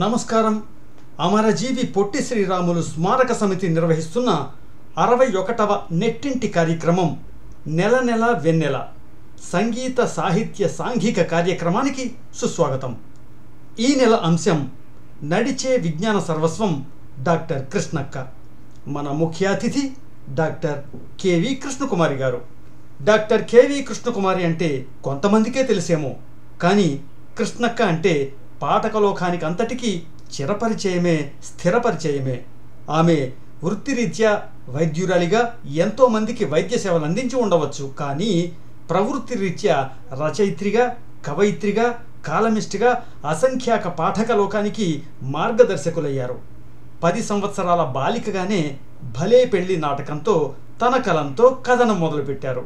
నమస్కారం. అమరజీవి పొట్టి శ్రీరాములు స్మారక సమితి నిర్వహిస్తున్న 61వ నెట్టింటి కార్యక్రమం నెల నెల వెన్నెల సంగీత సాహిత్య సాంఘిక కార్యక్రమానికి సుస్వాగతం. ఈ నెల అంశం నడిచే విజ్ఞాన సర్వస్వం డాక్టర్ కృష్ణక్క. మన ముఖ్య అతిథి డాక్టర్ కెవి కృష్ణకుమారి గారు. డాక్టర్ కెవి కృష్ణకుమారి అంటే కొంతమందికే తెలిసేమో, కానీ కృష్ణక్క అంటే పాఠకలోకానికి అంతటికీ చిరపరిచయమే, స్థిరపరిచయమే. ఆమె వృత్తిరీత్యా వైద్యురాలిగా ఎంతోమందికి వైద్య సేవలు అందించి ఉండవచ్చు, కానీ ప్రవృత్తి రీత్యా రచయిత్రిగా, కవయిత్రిగా, కాలమిస్ట్గా అసంఖ్యాక పాఠకలోకానికి మార్గదర్శకులయ్యారు. 10 సంవత్సరాల బాలికగానే భలే పెళ్లి నాటకంతో తన కలంతో కథనం మొదలుపెట్టారు.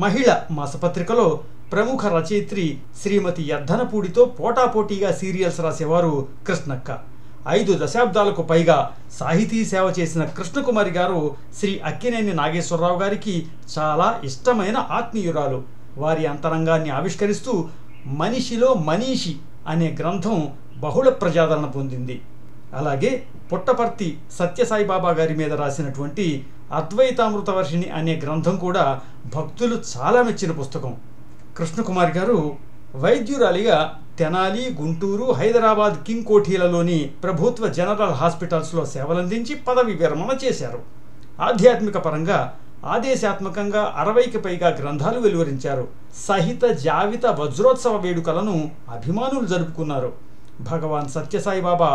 మహిళ మాసపత్రికలో ప్రముఖ రచయిత్రి శ్రీమతి యద్దనపూడితో పోటాపోటీగా సీరియల్స్ రాసేవారు కృష్ణక్క. 5 దశాబ్దాలకు పైగా సాహితీ సేవ చేసిన కృష్ణకుమారి గారు శ్రీ అక్కినేని నాగేశ్వరరావు గారికి చాలా ఇష్టమైన ఆత్మీయురాలు. వారి అంతరంగాన్ని ఆవిష్కరిస్తూ మనిషిలో మనీషి అనే గ్రంథం బహుళ ప్రజాదరణ పొందింది. అలాగే పుట్టపర్తి సత్యసాయిబాబా గారి మీద రాసినటువంటి అద్వైతామృతవర్షిణి అనే గ్రంథం కూడా భక్తులు చాలా మెచ్చిన పుస్తకం. కృష్ణకుమారి గారు వైద్యురాలిగా తెనాలి, గుంటూరు, హైదరాబాద్ కింగ్ కోఠీలలోని ప్రభుత్వ జనరల్ హాస్పిటల్స్లో సేవలందించి పదవి విరమణ చేశారు. ఆధ్యాత్మిక పరంగా ఆదేశాత్మకంగా 60కి పైగా గ్రంథాలు వెలువరించారు. సహిత జావిత వజ్రోత్సవ వేడుకలను అభిమానులు జరుపుకున్నారు. భగవాన్ సత్యసాయిబాబా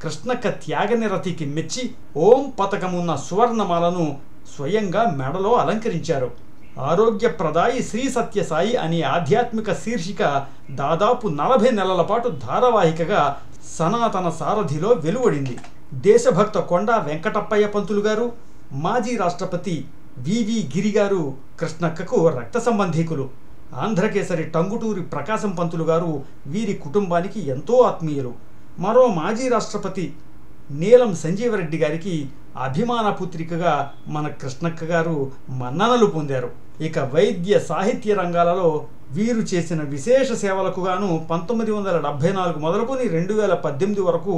కృష్ణక్క త్యాగనిరతికి మెచ్చి ఓం పతకమున్న సువర్ణమాలను స్వయంగా మెడలో అలంకరించారు. ఆరోగ్యప్రదాయి శ్రీ సత్యసాయి అనే ఆధ్యాత్మిక శీర్షిక దాదాపు 40 నెలల పాటు ధారావాహికగా సనాతన సారథిలో వెలువడింది. దేశభక్త కొండా వెంకటప్పయ్య పంతులు గారు, మాజీ రాష్ట్రపతి వివి గిరి గారు కృష్ణక్కకు రక్త సంబంధీకులు. ఆంధ్రకేసరి టంగుటూరి ప్రకాశం పంతులు గారు వీరి కుటుంబానికి ఎంతో ఆత్మీయులు. మరో మాజీ రాష్ట్రపతి నీలం సంజీవరెడ్డి గారికి అభిమాన పుత్రికగా మన కృష్ణక్క గారు మన్ననలు పొందారు. ఇక వైద్య సాహిత్య రంగాలలో వీరు చేసిన విశేష సేవలకు గాను 1974 మొదలుకొని 2018 వరకు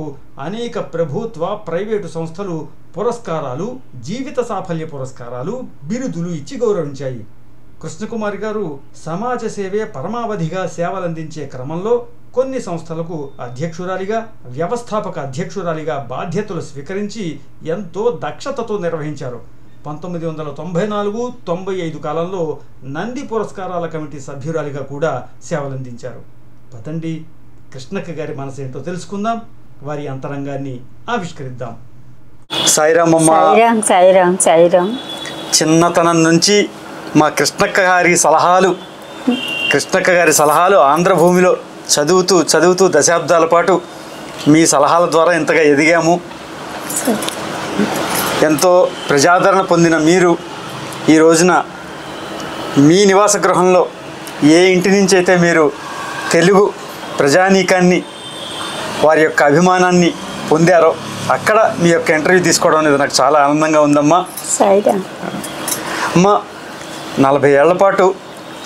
అనేక ప్రభుత్వ, ప్రైవేటు సంస్థలు పురస్కారాలు, జీవిత సాఫల్య పురస్కారాలు, బిరుదులు ఇచ్చి గౌరవించాయి. కృష్ణకుమారి గారు సమాజ సేవే పరమావధిగా సేవలందించే క్రమంలో కొన్ని సంస్థలకు అధ్యక్షురాలిగా, వ్యవస్థాపక అధ్యక్షురాలిగా బాధ్యతలు స్వీకరించి ఎంతో దక్షతతో నిర్వహించారు. 1994-95 కాలంలో నంది పురస్కారాల కమిటీ సభ్యురాలిగా కూడా సేవలందించారు. పతండి కృష్ణక్క గారి మనసు ఏంటో తెలుసుకుందాం, వారి అంతరంగాన్ని ఆవిష్కరిద్దాం. సాయిరామ్ అమ్మ. సాయిరామ్. సాయిరామ్. చిన్నతనం నుంచి మా కృష్ణక్క గారి సలహాలు ఆంధ్రభూమిలో చదువుతూ దశాబ్దాల పాటు మీ సలహాల ద్వారా ఇంతగా ఎదిగాము. ఎంతో ప్రజాదరణ పొందిన మీరు ఈ రోజున మీ నివాస గృహంలో ఏ ఇంటి నుంచి అయితే మీరు తెలుగు ప్రజానీకాన్ని, వారి యొక్క అభిమానాన్ని పొందారో అక్కడ మీ యొక్క ఇంటర్వ్యూ తీసుకోవడం అనేది నాకు చాలా ఆనందంగా ఉందమ్మా. అమ్మ, 40 ఏళ్ల పాటు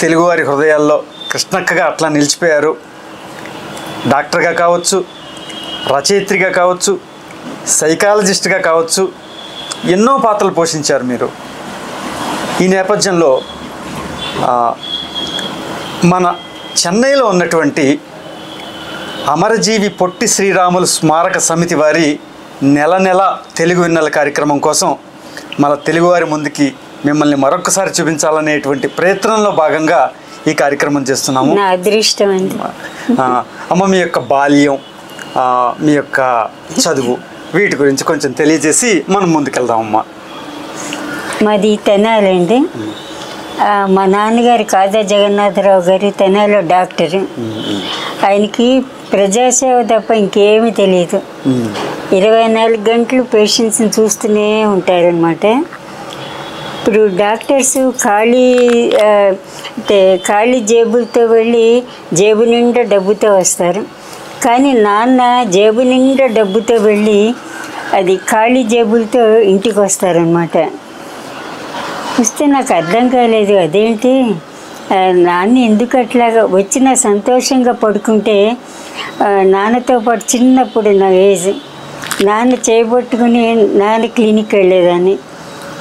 తెలుగువారి హృదయాల్లో కృష్ణక్కగా అట్లా నిలిచిపోయారు. డాక్టర్గా కావచ్చు, రచయిత్రిగా కావచ్చు, సైకాలజిస్ట్గా కావచ్చు, ఎన్నో పాత్రలు పోషించారు మీరు. ఈ నేపథ్యంలో మన చెన్నైలో ఉన్నటువంటి అమరజీవి పొట్టి శ్రీరాములు స్మారక సమితి వారి నెల నెల తెలుగు విన్నెల కార్యక్రమం కోసం మన తెలుగువారి ముందుకి మిమ్మల్ని మరొకసారి చూపించాలనేటువంటి ప్రయత్నంలో భాగంగా ఈ కార్యక్రమం చేస్తున్నాము. నా అదృష్టం అండి. అమ్మ, మీ యొక్క బాల్యం, మీ యొక్క చదువు, వీటి గురించి కొంచెం తెలియజేసి మనం ముందుకెళ్దామమ్మా. మాది తెనాలండి. మా నాన్నగారు కాదా జగన్నాథరావు గారు తెనాలో డాక్టరు. ఆయనకి ప్రజాసేవ తప్ప ఇంకేమీ తెలియదు. 24 గంటలు పేషెంట్స్ని చూస్తూనే ఉంటారనమాట. ఇప్పుడు డాక్టర్స్ ఖాళీ జేబులతో వెళ్ళి జేబు నిండా డబ్బుతో వస్తారు. కానీ నాన్న జేబు నిండా డబ్బుతో వెళ్ళి అది ఖాళీ జేబులతో ఇంటికి వస్తారనమాట. వస్తే నాకు అర్థం కాలేదు, అదేంటి నాన్న ఎందుకు అట్లాగా వచ్చిన సంతోషంగా పడుకుంటే నాన్నతో పాటు చిన్నప్పుడు నా ఏజ్ నాన్న చేయబట్టుకుని నాన్న క్లినిక్ వెళ్ళేదాన్ని.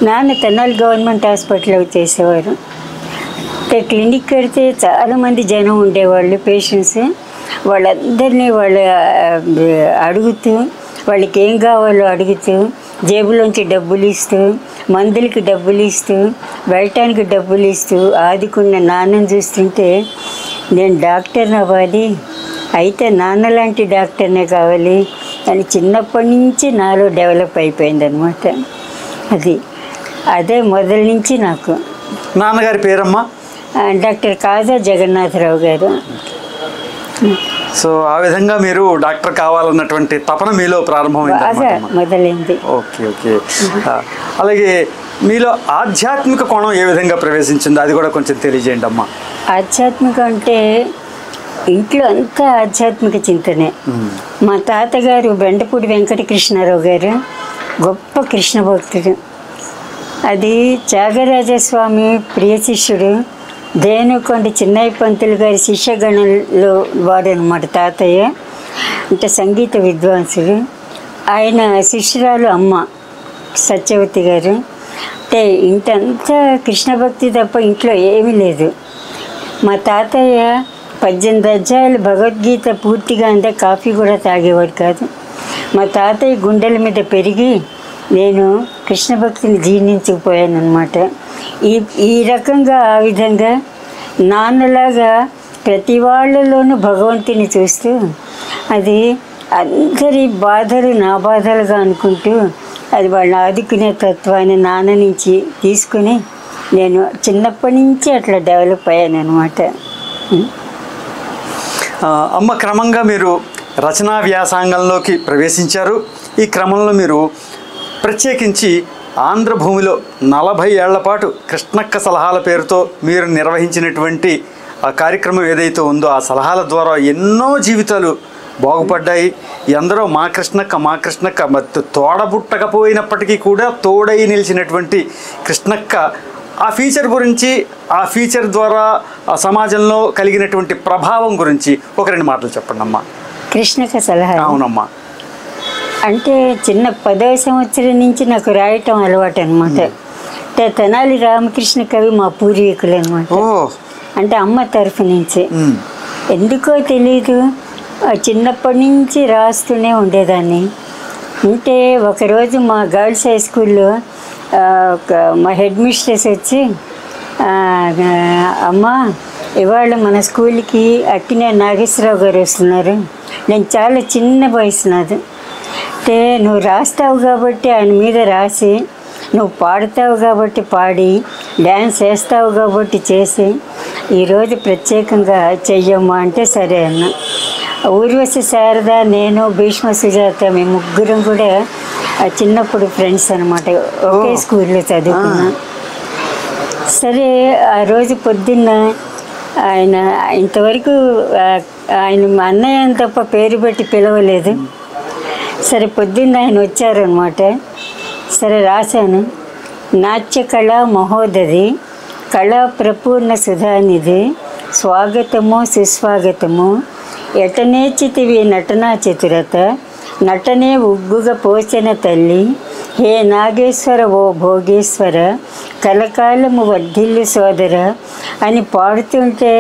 నాన్న తెనాలి గవర్నమెంట్ హాస్పిటల్లో చేసేవారు. క్లినిక్ వెళ్తే చాలామంది జనం ఉండేవాళ్ళు, పేషెంట్స్. వాళ్ళందరినీ అడుగుతూ వాళ్ళకి ఏం కావాలో అడుగుతూ జేబులోంచి డబ్బులు ఇస్తూ మందులకి డబ్బులు ఇస్తూ వెళ్ళటానికి డబ్బులు ఇస్తూ ఆదుకున్న నాన్నని చూస్తుంటే నేను డాక్టర్ని అవ్వాలి, అయితే నాన్న లాంటి డాక్టర్నే కావాలి అని చిన్నప్పటి నుంచి నాలో డెవలప్ అయిపోయింది అనమాట. అదే మొదటి నుంచి నాకు. నాన్నగారి పేరమ్మా? డాక్టర్ కాజా జగన్నాథరావు గారు. సో ఆ విధంగా మీరు డాక్టర్ కావాలన్నటువంటి తపన మీలో ప్రారంభమైంది, మొదలైంది. Okay okay. అలాగే మీలో ఆధ్యాత్మిక కోణం ఏ విధంగా ప్రవేశించిందో అది కూడా కొంచెం తెలియజేయండి అమ్మా. ఆధ్యాత్మిక అంటే ఇంట్లో అంతా ఆధ్యాత్మిక చింతనే. మా తాతగారు బెండపూడి వెంకటకృష్ణారావు గారు గొప్ప కృష్ణ భక్తుడు. అది త్యాగరాజస్వామి ప్రియ శిష్యుడు దేనుకొండ చిన్నయ్య పంతులు గారి శిష్యగణంలో వాడు అనమాట తాతయ్య. అంటే సంగీత విద్వాంసుడు. ఆయన శిష్యురాలు అమ్మ సత్యవతి గారు. అంటే ఇంటంతా కృష్ణ భక్తి తప్ప ఇంట్లో ఏమీ లేదు. మా తాతయ్య 18 అధ్యాయాలు భగవద్గీత పూర్తిగా అంతే కాఫీ కూడా తాగేవాడు కాదు. మా తాతయ్య గుండెల మీద పెరిగి నేను కృష్ణ భక్తిని జీర్ణించుకుపోయాను అనమాట. ఈ రకంగా ఆ విధంగా నాన్నలాగా ప్రతి వాళ్ళలోనూ భగవంతుని చూస్తూ అది అందరి బాధలు నా బాధలుగా అనుకుంటూ అది వాళ్ళని ఆదుకునే తత్వాన్ని నాన్న నుంచి తీసుకుని నేను చిన్నప్పటి నుంచి అట్లా డెవలప్ అయ్యాను అనమాట. అమ్మ, క్రమంగా మీరు రచనా వ్యాసంగంలోకి ప్రవేశించారు. ఈ క్రమంలో మీరు ప్రత్యేకించి ఆంధ్రభూమిలో 40 ఏళ్ల పాటు కృష్ణక్క సలహాల పేరుతో మీరు నిర్వహించినటువంటి ఆ కార్యక్రమం ఏదైతే ఉందో ఆ సలహాల ద్వారా ఎన్నో జీవితాలు బాగుపడ్డాయి. ఎందరో మా కృష్ణక్క తోడబుట్టకపోయినప్పటికీ కూడా తోడై నిలిచినటువంటి కృష్ణక్క ఆ ఫీచర్ గురించి, ఆ ఫీచర్ ద్వారా ఆ సమాజంలో కలిగినటువంటి ప్రభావం గురించి ఒక 2 మాటలు చెప్పండి అమ్మా. కృష్ణక్క సలహా? అవునమ్మా. అంటే చిన్న 10వ సంవత్సరం నుంచి నాకు రాయటం అలవాటు అనమాట. అంటే తెనాలి రామకృష్ణ కవి మా పూర్వీకులు అనమాట. అంటే అమ్మ తరఫు నుంచి ఎందుకో తెలీదు చిన్నప్పటి నుంచి రాస్తూనే ఉండేదాన్ని. అంటే ఒకరోజు మా గర్ల్స్ హై స్కూల్లో మా హెడ్ మిస్ట్రెస్ వచ్చి, అమ్మ ఇవాళ మన స్కూల్కి అక్కినే నాగేశ్వరరావు గారు వస్తున్నారు. నేను చాలా చిన్న వయసు నాది. అంటే నువ్వు రాస్తావు కాబట్టి ఆయన మీద రాసి, నువ్వు పాడతావు కాబట్టి పాడి, డ్యాన్స్ వేస్తావు కాబట్టి చేసి ఈరోజు ప్రత్యేకంగా చెయ్యమ్మా అంటే సరే అన్న. ఊర్వశి శారద, నేను, భీష్మ సుజాత మేము ముగ్గురం కూడా చిన్నప్పుడు ఫ్రెండ్స్ అనమాట. ఒకే స్కూల్లో చదువుకున్నా. సరే ఆ రోజు పొద్దున్న ఆయన ఇంతవరకు ఆయన మా అన్నయ్య అని తప్ప పేరు పెట్టి పిలవలేదు. సరే పొద్దున్న ఆయన వచ్చారనమాట. సరే రాశాను. నాట్య కళా మహోదధి కళా ప్రపూర్ణ సుధానిధి స్వాగతము సుస్వాగతము ఎటనేచితివి నటనా చతురత నటనే ఉగ్గుగా పోసిన తల్లి హే నాగేశ్వర ఓ భోగేశ్వర కలకాలము వర్ధిల్లు సోదర అని పాడుతుంటే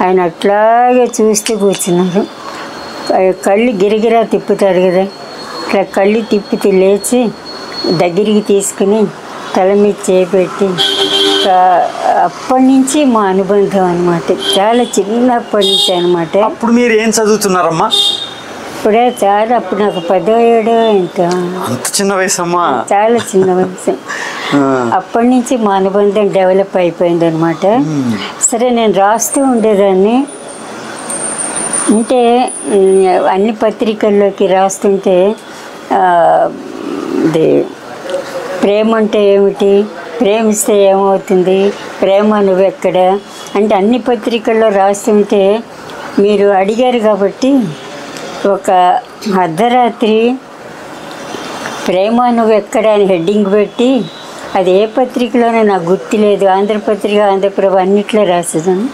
ఆయన అట్లాగే చూస్తూ కూర్చున్నారు. కళ్ళు గిరిగిరా తిప్పుతారు కదా, ఇట్లా కళ్ళు తిప్పుతూ లేచి దగ్గరికి తీసుకుని తల మీద చేపెట్టి అప్పటి నుంచి మా అనుబంధం అనమాట. చాలా చిన్నప్పటి నుంచి అనమాట. అప్పుడు మీరు ఏం చదువుతున్నారమ్మా? ఇప్పుడే చాలా, అప్పుడు నాకు 10వ ఏడో ఎంత. అంత చిన్న వయసు అమ్మా? చాలా చిన్న వయసు. అప్పటి నుంచి మా అనుబంధం డెవలప్ అయిపోయింది అనమాట. సరే నేను రాస్తూ ఉండేదాన్ని. అంటే అన్ని పత్రికల్లోకి రాస్తుంటే ప్రేమ అంటే ఏమిటి, ప్రేమిస్తే ఏమవుతుంది, ప్రేమ నువ్వెక్కడ అంటే అన్ని పత్రికల్లో రాస్తుంటే మీరు అడిగారు కాబట్టి ఒక అర్ధరాత్రి ప్రేమ నువ్వెక్కడ అని హెడ్డింగ్ పెట్టి అది ఏ పత్రికలోనో నాకు గుర్తులేదు. ఆంధ్రపత్రిక, ఆంధ్రప్రభ అన్నిట్లో రాసేదాన్ని.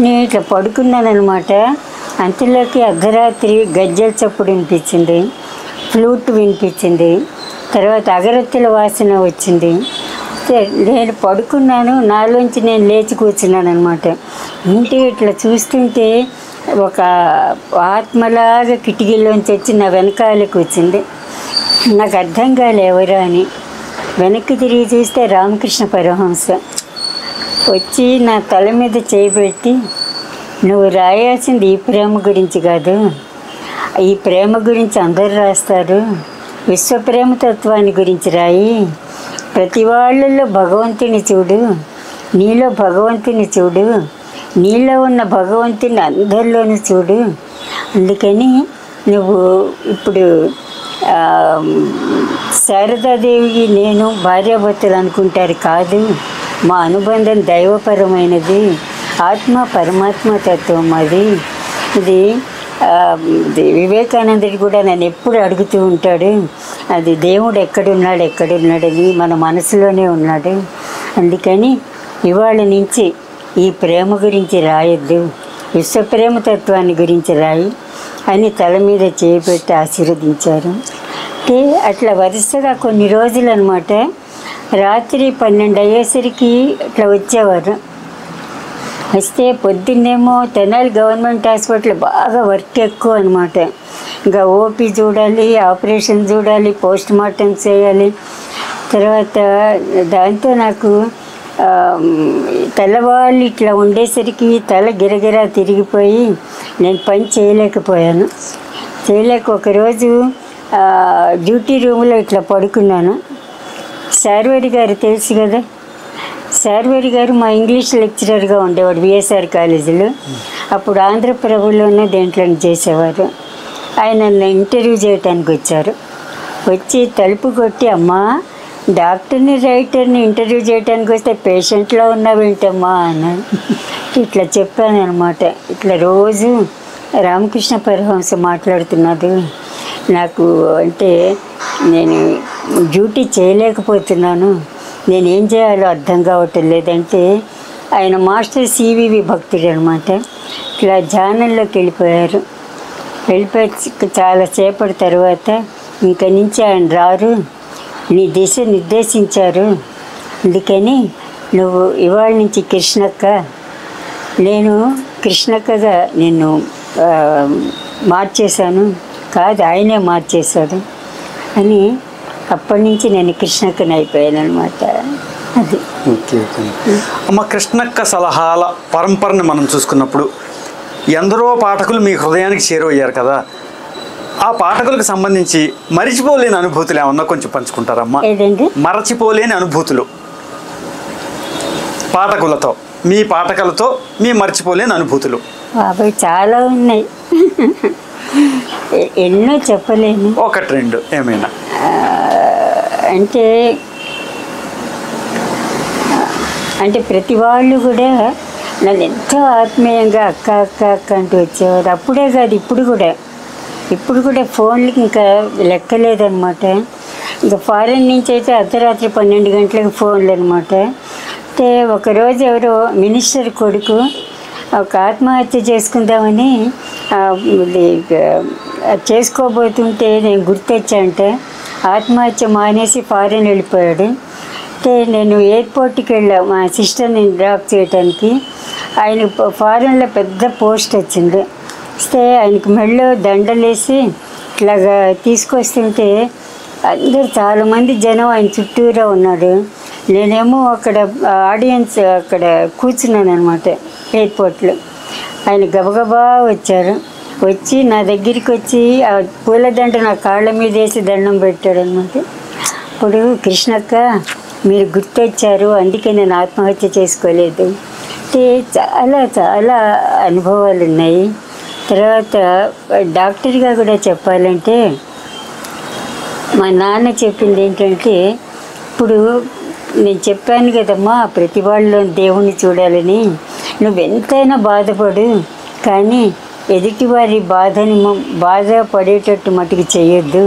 నేను ఇట్లా పడుకున్నాను అనమాట. అంతలోకి అర్ధరాత్రి గజ్జల చప్పుడు వినిపించింది, ఫ్లూట్ వినిపించింది, తర్వాత అగరత్తుల వాసన వచ్చింది. నేను పడుకున్నాను, నాలోంచి నేను లేచి కూర్చున్నాను అనమాట. ఇంటి ఇట్లా చూస్తుంటే ఒక ఆత్మలాగా కిటికీలోంచి వచ్చి నా వెనకాలకు వచ్చింది. నాకు అర్థం కాలే ఎవరా అని. వెనక్కి తిరిగి చూస్తే రామకృష్ణ పరమహంస వచ్చి నా తల మీద చేయబెట్టి, నువ్వు రాయాల్సింది ఈ ప్రేమ గురించి కాదు, ఈ ప్రేమ గురించి అందరు రాస్తారు, విశ్వప్రేమ తత్వాన్ని గురించి రాయి, ప్రతి వాళ్ళల్లో భగవంతుని చూడు, నీలో భగవంతుని చూడు, నీలో ఉన్న భగవంతుని అందరిలోనూ చూడు. అందుకని నువ్వు ఇప్పుడు శారదాదేవికి నేను భార్యాభర్తలు అనుకుంటారు కాదు, మా అనుబంధం దైవపరమైనది, ఆత్మ పరమాత్మ తత్వం అది. ఇది వివేకానందుడు కూడా నన్ను ఎప్పుడు అడుగుతూ ఉంటాడు, అది దేవుడు ఎక్కడున్నాడని మన మనసులోనే ఉన్నాడు. అందుకని ఇవాళ నుంచి ఈ ప్రేమ గురించి రాయొద్దు, విశ్వప్రేమ తత్వాన్ని గురించి రాయి అని తల మీద చేపెట్టి ఆశీర్వదించారు. అంటే అట్లా వరుసగా కొన్ని రోజులు అనమాట. రాత్రి 12 అయ్యేసరికి ఇట్లా వచ్చేవారు. వస్తే పొద్దున్నేమో తెనాలి గవర్నమెంట్ హాస్పిటల్ బాగా వర్క్ ఎక్కువ అనమాట. ఇంకా ఓపీ చూడాలి, ఆపరేషన్ చూడాలి, పోస్ట్ మార్టం చేయాలి. తర్వాత దాంతో నాకు తెల్లవాళ్ళు ఇట్లా ఉండేసరికి తల గిరగిరా తిరిగిపోయి నేను పని చేయలేకపోయాను. ఒకరోజు డ్యూటీ రూమ్లో ఇట్లా పడుకున్నాను. శార్వరి గారు తెలుసు కదా, శార్వరి గారు మా ఇంగ్లీష్ లెక్చరర్గా ఉండేవాడు విఎస్ఆర్ కాలేజీలో. అప్పుడు ఆంధ్రప్రభలోనే దేంట్లో చేసేవారు. ఆయన నన్ను ఇంటర్వ్యూ చేయడానికి వచ్చారు. వచ్చి తలుపు కొట్టి, అమ్మా డాక్టర్ని రైటర్ని ఇంటర్వ్యూ చేయడానికి వస్తే పేషెంట్లో ఉన్నావేంటమ్మా అన్నాను. ఇట్లా చెప్పాను అనమాట. ఇట్లా రోజు రామకృష్ణ పరమహంస మాట్లాడుతున్నాడు, నాకు అంటే నేను డ్యూటీ చేయలేకపోతున్నాను, నేనేం చేయాలో అర్థం కావటం లేదంటే, ఆయన మాస్టర్ సివివి భక్తుడు అనమాట. ఇట్లా ధ్యానంలోకి వెళ్ళిపోయి చాలాసేపటి తర్వాత ఇంక నుంచి ఆయన రారు, నీ దిశ నిర్దేశించారు, అందుకని నువ్వు ఇవాళ నుంచి కృష్ణక్క, నేను కృష్ణక్కగా నిన్ను మార్చేశాను, కాదు ఆయనే మార్చేశాడు అని అప్పటి నుంచి నేను కృష్ణక్కని అయిపోయాను అనమాట. అది ఓకే. అమ్మ, కృష్ణక్క సలహాల పరంపరని మనం చూసుకున్నప్పుడు ఎందరో పాఠకులు మీ హృదయానికి చేరువయ్యారు కదా, ఆ పాఠకులకు సంబంధించి మరిచిపోలేని అనుభూతులు ఏమన్నా కొంచెం పంచుకుంటారమ్మా? ఏదండి? మరచిపోలేని అనుభూతులు పాఠకులతో, మీ పాఠకులతో మీ మర్చిపోలేని అనుభూతులు. బాబాయ్ చాలా ఉన్నాయి, ఎన్నో చెప్పలేను. 1-2 ఏమైనా? అంటే ప్రతి వాళ్ళు కూడా నన్ను ఎంతో ఆత్మీయంగా అక్క అక్క అక్క అంటూ వచ్చేవారు. అప్పుడే కాదు, ఇప్పుడు కూడా ఫోన్లకి ఇంకా లెక్కలేదనమాట. ఇంకా ఫారెన్ నుంచి అయితే అర్ధరాత్రి 12 గంటలకు ఫోన్లు అనమాట. అంటే ఒకరోజు ఎవరో మినిస్టర్ కొడుకు ఒక ఆత్మహత్య చేసుకుందామని చేసుకోబోతుంటే నేను గుర్తొచ్చాంటే ఆత్మహత్య మానేసి ఫారెన్ వెళ్ళిపోయాడు. అంటే నేను ఎయిర్పోర్ట్కి వెళ్ళా మా సిస్టర్ని డ్రాప్ చేయడానికి. ఆయన ఫారెన్లో పెద్ద పోస్ట్ వచ్చింది. వస్తే ఆయనకి మెడలో దండలేసి ఇట్లాగా తీసుకొస్తుంటే అందరు చాలామంది జనం ఆయన చుట్టూరా ఉన్నాడు. నేనేమో అక్కడ ఆడియన్స్ అక్కడ కూర్చున్నాను అనమాట ఎయిర్పోర్ట్లో. ఆయన గబగబా వచ్చారు. వచ్చి నా దగ్గరికి వచ్చి ఆ పూలదండ నా కాళ్ళ మీద వేసి దండం పెట్టాడు అనమాట. ఇప్పుడు కృష్ణక్క మీరు గుర్తొచ్చారు, అందుకే నేను ఆత్మహత్య చేసుకోలేదు. అంటే చాలా చాలా అనుభవాలు ఉన్నాయి. తర్వాత డాక్టర్గా కూడా చెప్పాలంటే మా నాన్న చెప్పింది ఏంటంటే, ఇప్పుడు నేను చెప్పాను కదమ్మా ప్రతి వాళ్ళలో దేవుణ్ణి చూడాలని, నువ్వెంతైనా బాధపడు కానీ ఎదుటివారి బాధపడేటట్టు మటుకు చేయొద్దు.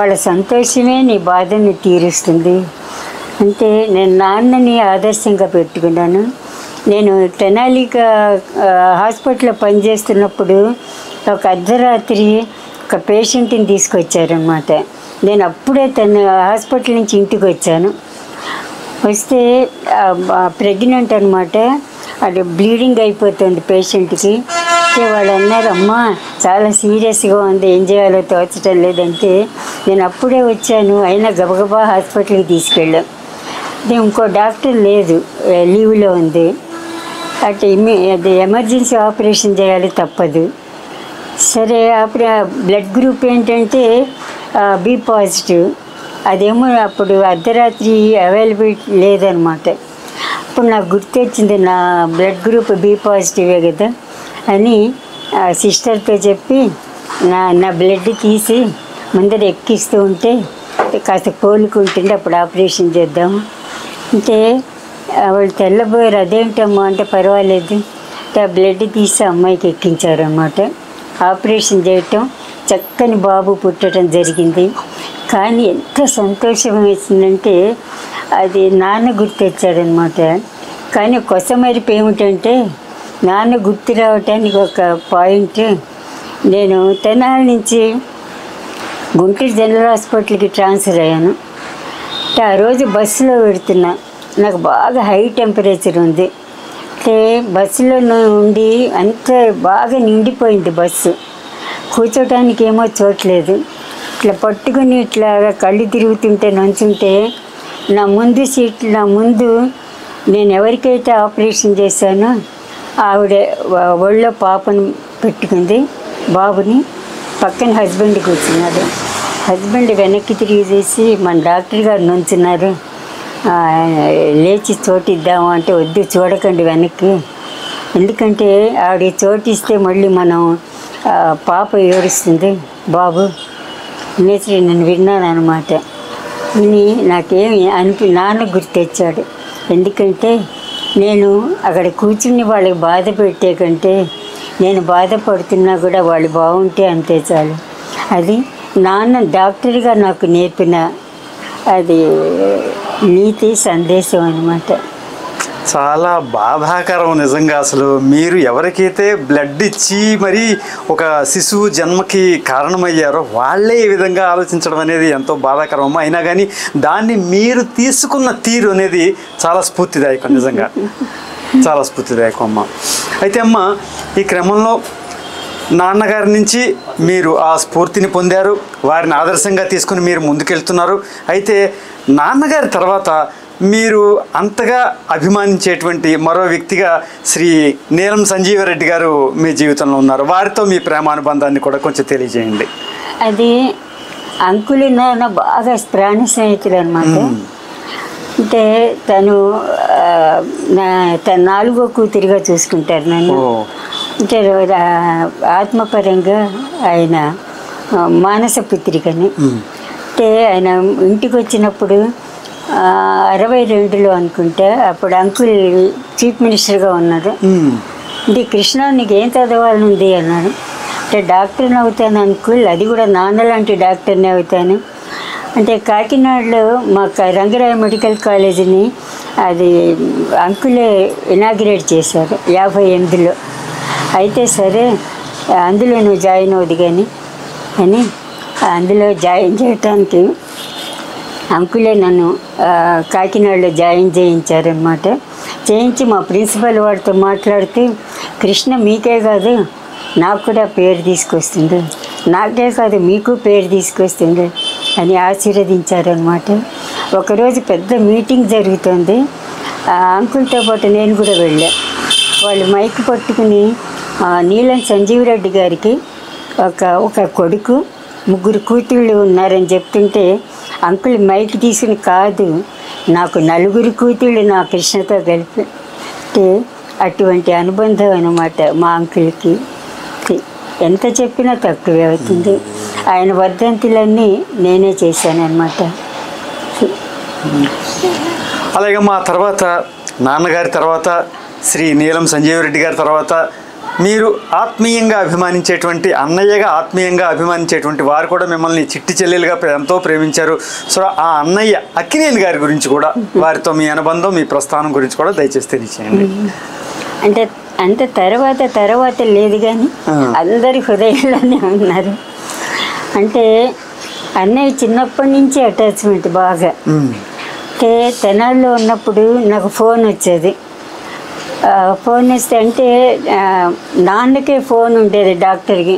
వాళ్ళ సంతోషమే నీ బాధని తీరుస్తుంది. అంటే నేను నాన్నని ఆదర్శంగా పెట్టుకున్నాను. నేను తెనాలిక హాస్పిటల్లో పనిచేస్తున్నప్పుడు ఒక అర్ధరాత్రి ఒక పేషెంట్ని తీసుకొచ్చారనమాట. నేను అప్పుడే హాస్పిటల్ నుంచి ఇంటికి వచ్చాను. వస్తే ప్రెగ్నెంట్ అనమాట. అది బ్లీడింగ్ అయిపోతుంది పేషెంట్కి. వాళ్ళు అన్నారు, అమ్మా చాలా సీరియస్గా ఉంది, ఏం చేయాలో తోచడం లేదంటే నేను అప్పుడే వచ్చాను. అయినా గబగబా హాస్పిటల్కి తీసుకెళ్ళాం. ఇంకో డాక్టర్ లేదు, లీవ్లో ఉంది. అది ఎమర్జెన్సీ ఆపరేషన్ చేయాలి, తప్పదు. సరే బ్లడ్ గ్రూప్ ఏంటంటే బి పాజిటివ్. అదేమో అప్పుడు అర్ధరాత్రి అవైలబిలిటీ లేదనమాట. అప్పుడు నాకు గుర్తొచ్చింది, నా బ్లడ్ గ్రూప్ బి పాజిటివే కదా అని సిస్టర్తో చెప్పి నా బ్లడ్ తీసి ముందర ఎక్కిస్తూ ఉంటే కాస్త కోలుకుంటుండే అప్పుడు ఆపరేషన్ చేద్దాం అంటే వాళ్ళు తెల్లబోయారు. అదేంటమ్మా అంటే పర్వాలేదు ఆ బ్లడ్ తీసి అమ్మాయికి ఎక్కించారన్నమాట. ఆపరేషన్ చేయటం, చక్కని బాబు పుట్టడం జరిగింది. కానీ ఎంత సంతోషం వేసిందంటే అది నాన్న గుర్తొచ్చాడనమాట. కానీ కొసమరిపు ఏమిటంటే నాన్న గుర్తు రావటానికి ఒక పాయింట్, నేను తెనాలి నుంచి గుంటూరు జనరల్ హాస్పిటల్కి ట్రాన్స్ఫర్ అయ్యాను. ఆ రోజు బస్సులో పెడుతున్నా, నాకు బాగా హై టెంపరేచర్ ఉంది. అంటే బస్సులో ఉండి అంత బాగా నిండిపోయింది బస్సు. కూర్చోటానికి ఏమో చోట్లేదు. ఇట్లా పట్టుకుని ఇట్లా కళ్ళు తిరుగుతుంటే నుంచుంటే నా ముందు నేను ఎవరికైతే ఆపరేషన్ చేశానో ఆవిడ ఒళ్ళో పాపను పెట్టుకుంది, బాబుని. పక్కన హస్బెండ్ కూర్చున్నాడు. హస్బెండ్ వెనక్కి తిరిగి చేసి మన డాక్టర్ గారు నుంచున్నారు, లేచి చోటిద్దాము అంటే వద్దు, చూడకండి వెనక్కి, ఎందుకంటే ఆవిడ చోటిస్తే మళ్ళీ మనం పాప ఏడుస్తుంది బాబు అనేసి నేను విన్నాను అనమాట. విని నాకేమి నాన్న గుర్తొచ్చాడు. ఎందుకంటే నేను అక్కడ కూర్చుని వాళ్ళకి బాధ పెట్టే కంటే నేను బాధపడుతున్నా కూడా వాళ్ళు బాగుంటే అంతే చాలు. అది నాన్న డాక్టర్గా నాకు నేర్పిన అది నీతి సందేశం అన్నమాట. చాలా బాధాకరం నిజంగా. అసలు మీరు ఎవరికైతే బ్లడ్ ఇచ్చి మరి ఒక శిశువు జన్మకి కారణమయ్యారో వాళ్ళే ఈ విధంగా ఆలోచించడం అనేది ఎంతో బాధాకరం అమ్మ. అయినా కానీ దాన్ని మీరు తీసుకున్న తీరు అనేది చాలా స్ఫూర్తిదాయకం, నిజంగా చాలా స్ఫూర్తిదాయకం అమ్మ. అయితే అమ్మ, ఈ క్రమంలో నాన్నగారి నుంచి మీరు ఆ స్ఫూర్తిని పొందారు, వారిని ఆదర్శంగా తీసుకుని మీరు ముందుకెళ్తున్నారు. అయితే నాన్నగారి తర్వాత మీరు అంతగా అభిమానించేటువంటి మరో వ్యక్తిగా శ్రీ నీలం సంజీవరెడ్డి గారు మీ జీవితంలో ఉన్నారు. వారితో మీ ప్రేమానుబంధాన్ని కూడా కొంచెం తెలియజేయండి. అది అంకులు నాన్న బాగా ప్రాణ స్నేహితులు అనమాట. అంటే తను నాలుగో కూతురిగా చూసుకుంటారు నన్ను. అంటే ఆత్మపరంగా ఆయన మానస పుత్రికని. అంటే ఆయన ఇంటికి వచ్చినప్పుడు 62లో అనుకుంటే అప్పుడు అంకుల్ చీఫ్ మినిస్టర్గా ఉన్నారు. అంటే కృష్ణ నీకు ఏం చదవాలనుంది అన్నాడు. అంటే డాక్టర్ని అవుతాను అంకుల్, అది కూడా నాన్న లాంటి డాక్టర్ని అవుతాను. అంటే కాకినాడలో మాకు రంగరాయ మెడికల్ కాలేజీని అది అంకులే ఇనాగ్రేట్ చేశారు 58లో. అయితే సరే అందులో నువ్వు జాయిన్ అవుదు కానీ అని అందులో జాయిన్ చేయటానికి అంకులే నన్ను కాకినాడలో జాయిన్ చేయించారనమాట. చేయించి మా ప్రిన్సిపల్ వాడితో మాట్లాడుతూ, కృష్ణ మీకే కాదు నాకు కూడా పేరు తీసుకొస్తుంది, నాకే కాదు మీకు పేరు తీసుకొస్తుంది అని ఆశీర్వదించారనమాట. ఒకరోజు పెద్ద మీటింగ్ జరుగుతుంది, అంకుల్తో పాటు నేను కూడా వెళ్ళా. వాళ్ళు మైక్ పట్టుకుని నీలం సంజీవరెడ్డి గారికి ఒక కొడుకు 3 కూతుళ్ళు ఉన్నారని చెప్తుంటే అంకుల్ మైక్ తీసుకుని, కాదు నాకు 4 కూతుళ్ళు నా కృష్ణతో కలిపి. అంటే అటువంటి అనుబంధం అన్నమాట మా అంకుల్కి. ఎంత చెప్పినా తక్కువే అవుతుంది. ఆయన వర్ధంతులన్నీ నేనే చేశాను అన్నమాట. అలాగే మా తర్వాత నాన్నగారి తర్వాత శ్రీ నీలం సంజీవరెడ్డి గారి తర్వాత మీరు ఆత్మీయంగా అభిమానించేటువంటి అన్నయ్యగా ఆత్మీయంగా అభిమానించేటువంటి వారు కూడా మిమ్మల్ని చిట్టి చెల్లెలుగా ఎంతో ప్రేమించారు. సో ఆ అన్నయ్య అక్కినేని గారి గురించి కూడా, వారితో మీ అనుబంధం, మీ ప్రస్థానం గురించి కూడా దయచేసి తెలియచేయండి. అంటే అంత తర్వాత లేదు కానీ అందరి హృదయంలోనే ఉన్నారు. అంటే అన్నయ్య చిన్నప్పటి నుంచి అటాచ్మెంట్ బాగా. అంటే తెనాల్లో ఉన్నప్పుడు నాకు ఫోన్ వచ్చేది. ఫోన్ వస్తే అంటే నాన్నకే ఫోన్ ఉండేది డాక్టర్కి.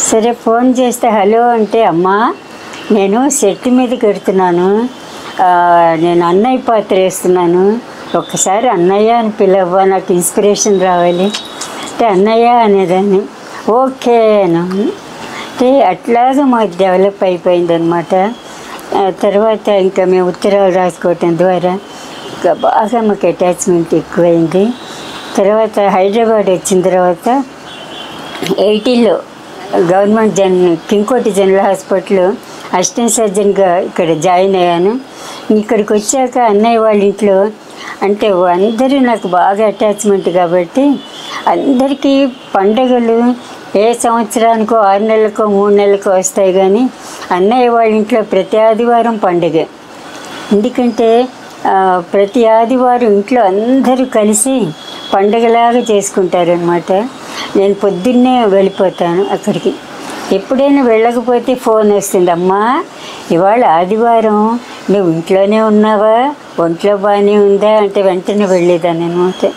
సరే ఫోన్ చేస్తే హలో అంటే, అమ్మా నేను సెట్ మీద కడుతున్నాను, నేను అన్నయ్య పాత్ర వేస్తున్నాను, ఒక్కసారి అన్నయ్య అని పిలవ్వా, నాకు ఇన్స్పిరేషన్ రావాలి అంటే అన్నయ్య అనేదాన్ని. ఓకే అను అంటే అట్లాగా మాకు డెవలప్ అయిపోయింది అనమాట. తర్వాత ఇంకా మేము ఉత్తరాలు రాసుకోవటం ద్వారా ఇంకా బాగా మాకు అటాచ్మెంట్ ఎక్కువైంది. తర్వాత హైదరాబాద్ వచ్చిన తర్వాత 80లో గవర్నమెంట్ కింగ్కోటి జనరల్ హాస్పిటల్లో అసిస్టెంట్ సర్జన్గా ఇక్కడ జాయిన్ అయ్యాను. ఇక్కడికి వచ్చాక అన్నయ్య వాళ్ళ ఇంట్లో అంటే అందరూ నాకు బాగా అటాచ్మెంట్ కాబట్టి అందరికీ పండగలు ఏ సంవత్సరానికో 6 నెలలకో 3 నెలలకో వస్తాయి, కానీ అన్నయ్య వాళ్ళ ఇంట్లో ప్రతి ఆదివారం పండుగ. ఎందుకంటే ప్రతి ఆదివారం ఇంట్లో అందరూ కలిసి పండగలాగా చేసుకుంటారు అనమాట. నేను పొద్దున్నే వెళ్ళిపోతాను అక్కడికి. ఎప్పుడైనా వెళ్ళకపోతే ఫోన్ వస్తుంది, అమ్మా ఇవాళ ఆదివారం నువ్వు ఇంట్లోనే ఉన్నావా, ఒంట్లో బాగానే ఉందా అంటే వెంటనే వెళ్ళేదాన్ని అనమాట.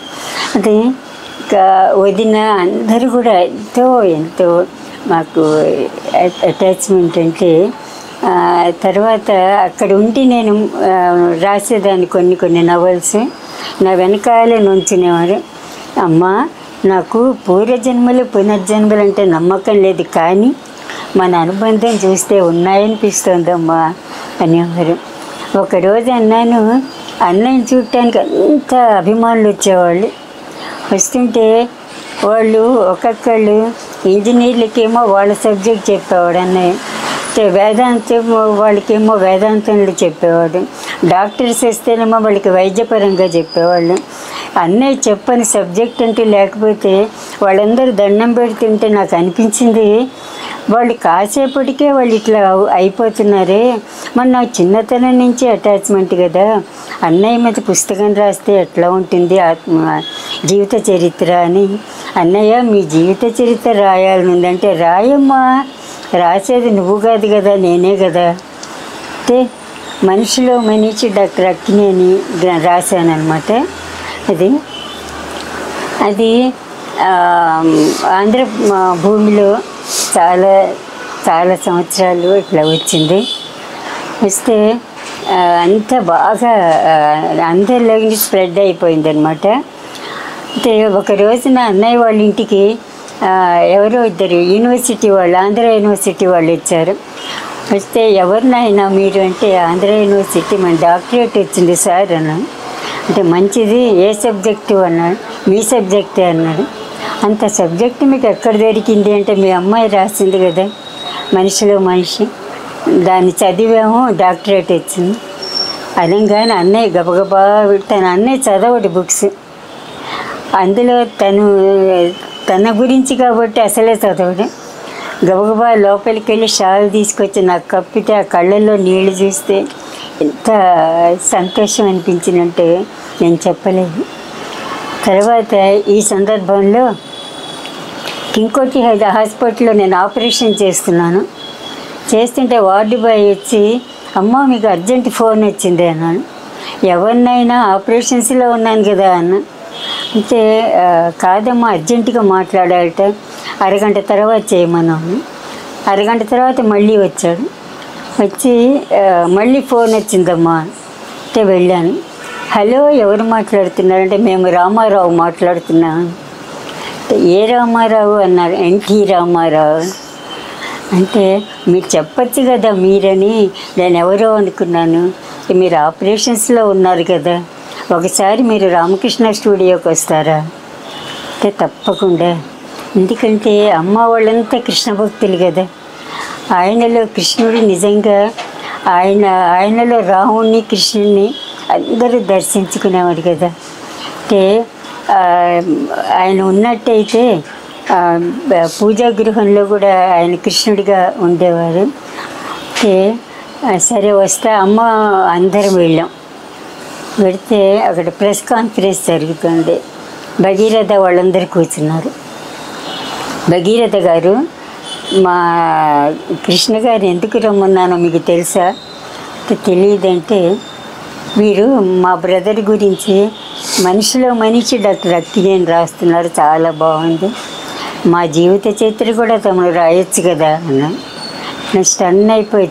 అది ఇంకా వదిన అందరూ కూడా ఎంతో మాకు అటాచ్మెంట్. అంటే తర్వాత అక్కడ ఉండి నేను రాసేదాన్ని కొన్ని నవల్స్. నా వెనకాలే నుంచునేవారు. అమ్మ నాకు పూర్వజన్మలు పునర్జన్మలు అంటే నమ్మకం లేదు, కానీ మన అనుబంధం చూస్తే ఉన్నాయనిపిస్తుందమ్మా అనేవారు. ఒకరోజు అన్నాను, అన్నయ్యని చూడటానికి అంత అభిమానులు వచ్చేవాళ్ళు. వస్తుంటే వాళ్ళు ఒక్కొక్కళ్ళు ఇంజనీర్లకేమో వాళ్ళ సబ్జెక్ట్ చెప్పేవాడు అన్నయ్య, వేదాంతం వాళ్ళకేమో వేదాంతంలో చెప్పేవాడు, డాక్టర్స్ వస్తేనేమో వాళ్ళకి వైద్యపరంగా చెప్పేవాళ్ళు. అన్నయ్య చెప్పని సబ్జెక్ట్ అంటూ లేకపోతే వాళ్ళందరూ దండం పెడుతుంటే నాకు అనిపించింది, వాళ్ళు కాసేపటికే వాళ్ళు ఇట్లా అయిపోతున్నారే, మరి నాకు చిన్నతనం నుంచి అటాచ్మెంట్ కదా, అన్నయ్య మీద పుస్తకం రాస్తే ఎట్లా ఉంటుంది జీవిత చరిత్ర అని. అన్నయ్య మీ జీవిత చరిత్ర రాయాలని ఉందంటే, రాయమ్మా, రాసేది నువ్వు కాదు కదా నేనే కదా అంటే మనిషిలో మనిషి డాక్టర్ అక్కినేని రాశానమాట. అది ఆంధ్ర భూమిలో చాలా సంవత్సరాలు ఇట్లా వచ్చింది. వస్తే అంత బాగా అందరిలోకి స్ప్రెడ్ అయిపోయింది అనమాట. అంటే ఒక రోజున అన్నయ్య వాళ్ళ ఇంటికి ఎవరో ఇద్దరు యూనివర్సిటీ వాళ్ళు, ఆంధ్ర యూనివర్సిటీ వాళ్ళు వచ్చారు. వస్తే ఎవరినైనా మీరు అంటే, ఆంధ్ర యూనివర్సిటీ మన డాక్టరేట్ వచ్చింది సార్ అన్నాడు. అంటే మంచిది, ఏ సబ్జెక్టు అన్నాడు. మీ సబ్జెక్టే అన్నాడు. అంత సబ్జెక్టు మీకు ఎక్కడ దొరికింది అంటే, మీ అమ్మాయి రాసింది కదా మనిషిలో మనిషి, దాన్ని చదివాము, డాక్టరేట్ వచ్చింది. అనగానే అన్నయ్య గబగబా తన అన్నయ్య చదవడు బుక్స్, అందులో తన గురించి కాబట్టి అసలే చదవడు. గబగబా లోపలికి వెళ్ళి షాల్ తీసుకొచ్చి నాకు కప్పితే ఆ కళ్ళల్లో నీళ్లు చూస్తే ఎంత సంతోషం అనిపించిందంటే నేను చెప్పలేదు. తర్వాత ఈ సందర్భంలో కింగ్కోటి హాస్పిటల్లో నేను ఆపరేషన్ చేస్తున్నాను. చేస్తుంటే వార్డు బాయ్ వచ్చి, అమ్మ మీకు అర్జెంట్ ఫోన్ వచ్చింది అన్నాను. ఎవరినైనా ఆపరేషన్స్లో ఉన్నాను కదా అన్న. అంటే కాదమ్మా అర్జెంటుగా మాట్లాడాలట, అరగంట తర్వాత చేయమన్నాము. అరగంట తర్వాత మళ్ళీ వచ్చాడు. వచ్చి మళ్ళీ ఫోన్ వచ్చిందమ్మా అంటే వెళ్ళాను. హలో ఎవరు మాట్లాడుతున్నారంటే, మేము రామారావు మాట్లాడుతున్నాను. అంటే ఏ రామారావు అన్నారు. ఎన్టీ రామారావు. అంటే మీరు చెప్పచ్చు కదా మీరని. నేను ఎవరో అనుకున్నాను. మీరు ఆపరేషన్స్లో ఉన్నారు కదా, ఒకసారి మీరు రామకృష్ణ స్టూడియోకి వస్తారా అంటే తప్పకుండా. ఎందుకంటే అమ్మ వాళ్ళంతా కృష్ణ భక్తులు కదా, ఆయనలో కృష్ణుడు నిజంగా ఆయనలో రాముణ్ణి కృష్ణుడిని అందరూ దర్శించుకునేవాడు కదా. అంటే ఆ, ఆయన ఉన్నట్టయితే ఆ, పూజా గృహంలో కూడా ఆయన కృష్ణుడిగా ఉండేవారు. అయితే సరే వస్తా అమ్మ అందరం వెళ్ళాం. వెళితే అక్కడ ప్రెస్ కాన్ఫరెన్స్ జరుగుతుంది. భగీరథ వాళ్ళందరూ కూర్చున్నారు. భగీరథ గారు, మా కృష్ణ గారు ఎందుకు రమ్మన్నానో మీకు తెలుసా? తెలియదంటే, వీరు మా బ్రదర్ గురించి మనిషిలో మనిషి డాక్టర్ అక్కినేని రాస్తున్నారు, చాలా బాగుంది, మా జీవిత చరిత్ర కూడా తమను రాయొచ్చు కదా అన్నా. నేను స్టన్ అయిపోయి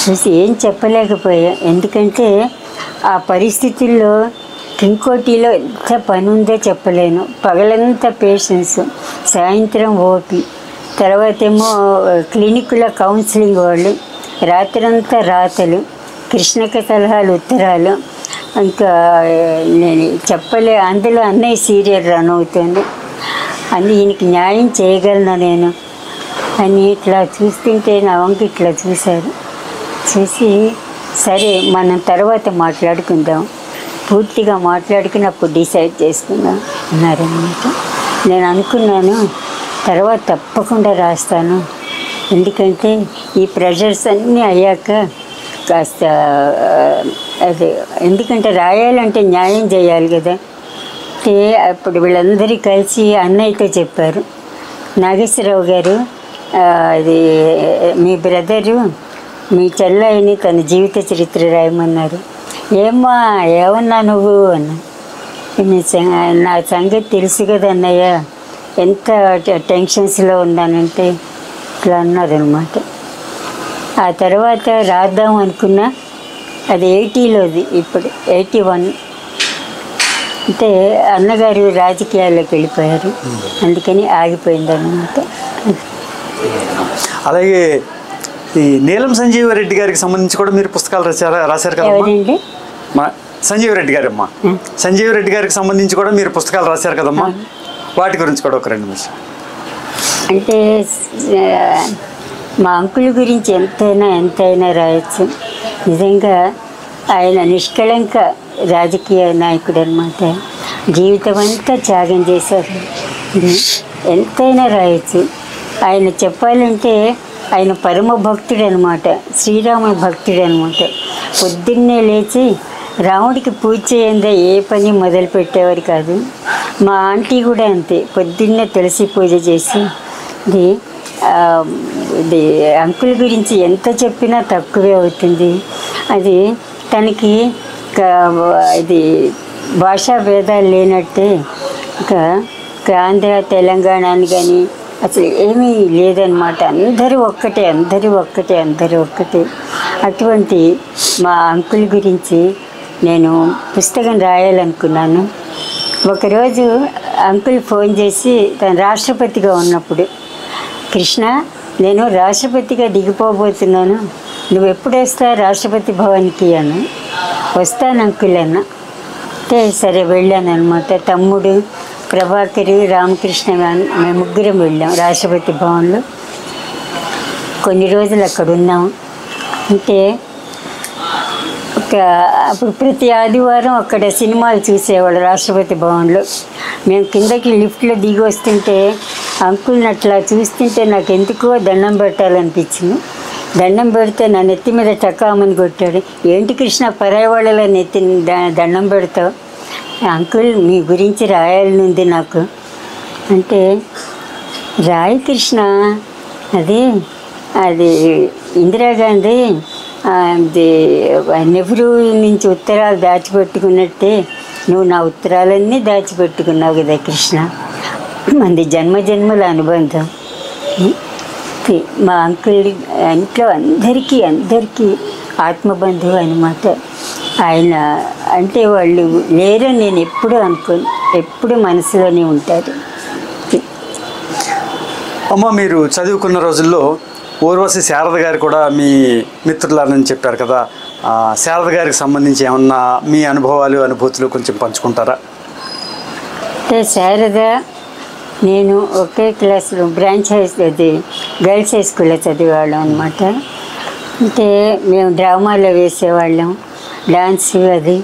చూసి ఏం చెప్పలేకపోయా. ఎందుకంటే ఆ పరిస్థితుల్లో ఇంకోటిలో ఎంత పని ఉందో చెప్పలేను. పగలంతా పేషెన్స్, సాయంత్రం ఓపి, తర్వాత ఏమో క్లినిక్లో కౌన్సిలింగ్ వాళ్ళు, రాత్రంతా రాతలు, కృష్ణక సలహాలు, ఉత్తరాలు. ఇంకా నేను చెప్పలే. అందులో అన్నయ్య సీరియల్ రన్ అవుతుంది. ఈయనకి న్యాయం చేయగలనా నేను అని ఇట్లా చూస్తుంటే నా వంక ఇట్లా చూశారు. చూసి సరే మనం తర్వాత మాట్లాడుకుందాం, పూర్తిగా మాట్లాడుకున్నప్పుడు డిసైడ్ చేసుకుందాం అన్నారన్నమాట. నేను అనుకున్నాను తర్వాత తప్పకుండా రాస్తాను, ఎందుకంటే ఈ ప్రెషర్స్ అన్నీ అయ్యాక కాస్త అదే, ఎందుకంటే రాయాలంటే న్యాయం చేయాలి కదా. అంటే అప్పుడు వీళ్ళందరూ కలిసి అన్నయ్యతో చెప్పారు, నాగేశ్వరరావు గారు అది మీ బ్రదరు మీ చెల్లెని తన జీవిత చరిత్ర రాయమన్నారు. ఏమన్నా నువ్వు అన్నా. నా సంగతి తెలుసు కదా అన్నయ్య, ఎంత టెన్షన్స్లో ఉన్నానంటే ఇట్లా అన్నారనమాట. ఆ తర్వాత రాద్దాం అనుకున్నా, అది 80లోది, ఇప్పుడు 81. అంటే అన్నగారు రాజకీయాల్లోకి వెళ్ళిపోయారు, అందుకని ఆగిపోయిందన్నమాట. అలాగే ఈ నీలం సంజీవరెడ్డి గారికి సంబంధించి కూడా మీరు పుస్తకాలు రాశారు కదా? ఎవరండి? మా సంజీవరెడ్డి గారు అమ్మా. సంజీవరెడ్డి గారికి సంబంధించి కూడా మీరు పుస్తకాలు రాశారు కదమ్మా, వాటి గురించి కూడా ఒక 2 నిమిషాలు. అంటే మా అంకుల్ గురించి ఎంతైనా రాయొచ్చు. నిజంగా ఆయన నిష్కళంక రాజకీయ నాయకుడు అనమాట. జీవితం అంతా త్యాగం చేశారు. ఎంతైనా రాయొచ్చు. ఆయన చెప్పాలంటే ఆయన పరమ భక్తుడు అనమాట, శ్రీరాముని భక్తుడు అనమాట. పొద్దున్నే లేచి రాముడికి పూజ చేయందే ఏ పని మొదలు పెట్టేవారు కాదు. మా ఆంటీ కూడా అంతే, పొద్దున్నే తులసి పూజ చేసి. ఇది అంకుల్ గురించి ఎంత చెప్పినా తక్కువే అవుతుంది. అది తనకి ఇది భాషా భేదాలు లేనట్టే, ఇంకా ఆంధ్ర తెలంగాణ అని కానీ అసలు ఏమీ లేదనమాట. అందరూ ఒక్కటే. అటువంటి మా అంకుల్ గురించి నేను పుస్తకం రాయాలనుకున్నాను. ఒకరోజు అంకుల్ ఫోన్ చేసి, తను రాష్ట్రపతిగా ఉన్నప్పుడు, కృష్ణ నేను రాష్ట్రపతిగా దిగిపోబోతున్నాను, నువ్వు ఎప్పుడు వస్తావు రాష్ట్రపతి భవన్కి అని. వస్తాను అంకుల్ అన్న. అంటే సరే వెళ్ళాను అనమాట. తమ్ముడు ప్రభాకర్, రామకృష్ణ, మేము ముగ్గురం వెళ్ళాం రాష్ట్రపతి భవన్లో. కొన్ని రోజులు అక్కడ ఉన్నాము. అంటే అప్పుడు ప్రతి ఆదివారం అక్కడ సినిమాలు చూసేవాళ్ళు రాష్ట్రపతి భవన్లో. మేము కిందకి లిఫ్ట్లో దిగి వస్తుంటే అంకుల్ని అట్లా చూస్తుంటే నాకు ఎందుకో దండం పెట్టాలనిపించింది. దండం పెడితే నా నెత్తి మీద టకామని కొట్టాడు. ఏంటి కృష్ణ పరాయి వాళ్ళలో నెత్తి దండం పెడతావు? అంకుల్ మీ గురించి రాయాలనుంది నాకు అంటే, రాయి కృష్ణ, అది ఇందిరాగాంధీ అది నెహ్రూ నుంచి ఉత్తరాలు దాచిపెట్టుకున్నట్టే నువ్వు నా ఉత్తరాలన్నీ దాచిపెట్టుకున్నావు కదా కృష్ణ, అది జన్మజన్మల అనుబంధం. మా అంకుల్ ఇంట్లో అందరికీ ఆత్మబంధువు అనమాట. ఆయన అంటే వాళ్ళు లేరని నేను ఎప్పుడూ అనుకోను, ఎప్పుడు మనసులోనే ఉంటారు. అమ్మ, మీరు చదువుకున్న రోజుల్లో ఊర్వశి శారద గారు కూడా మీ మిత్రులని చెప్పారు కదా, శారద గారికి సంబంధించి ఏమన్నా మీ అనుభవాలు అనుభూతులు కొంచెం పంచుకుంటారా? అంటే శారద నేను ఒకే క్లాస్లో బ్రాంచ్ అది గర్ల్స్ హై స్కూల్లో చదివేవాళ్ళం అనమాట. అంటే మేము డ్రామాలో వేసేవాళ్ళం, డాన్స్ అది.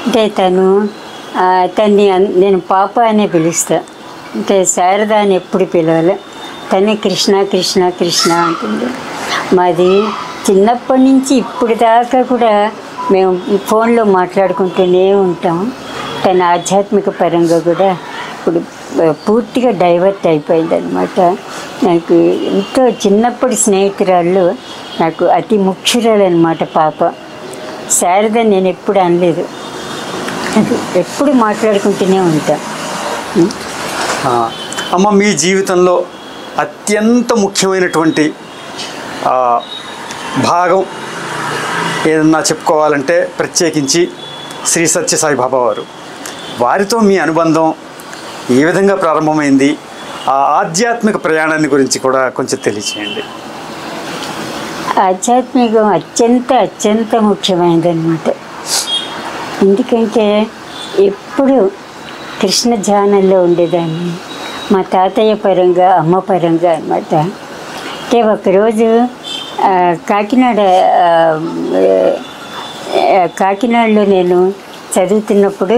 అంటే తను తన్ని నేను పాప అనే పిలుస్తా, అంటే శారద అని ఎప్పుడు పిలవాలి. తనే కృష్ణ కృష్ణ కృష్ణ అంటుంది. మాది చిన్నప్పటి నుంచి ఇప్పుడు దాకా కూడా మేము ఫోన్లో మాట్లాడుకుంటూనే ఉంటాం. తన ఆధ్యాత్మిక పరంగా కూడా ఇప్పుడు పూర్తిగా డైవర్ట్ అయిపోయిందనమాట. నాకు ఎంతో చిన్నప్పటి స్నేహితురాళ్ళు, నాకు అతి ముఖ్యురాలన్నమాట పాప. శారద నేను ఎప్పుడు అనలేదు, ఎప్పుడు మాట్లాడుకుంటూనే ఉంటాం. అమ్మ, మీ జీవితంలో అత్యంత ముఖ్యమైనటువంటి భాగం ఏదన్నా చెప్పుకోవాలంటే ప్రత్యేకించి శ్రీ సత్య సాయిబాబా వారు, వారితో మీ అనుబంధం ఏ విధంగా ప్రారంభమైంది, ఆ ఆధ్యాత్మిక ప్రయాణాన్ని గురించి కూడా కొంచెం తెలియచేయండి. ఆధ్యాత్మికం అత్యంత ముఖ్యమైనదన్నమాట. ఎందుకంటే ఎప్పుడు కృష్ణ ధ్యానంలో ఉండేదాన్ని, మా తాతయ్య పరంగా అమ్మ పరంగా అన్నమాట. అంటే ఒకరోజు కాకినాడలో నేను చదువుతున్నప్పుడు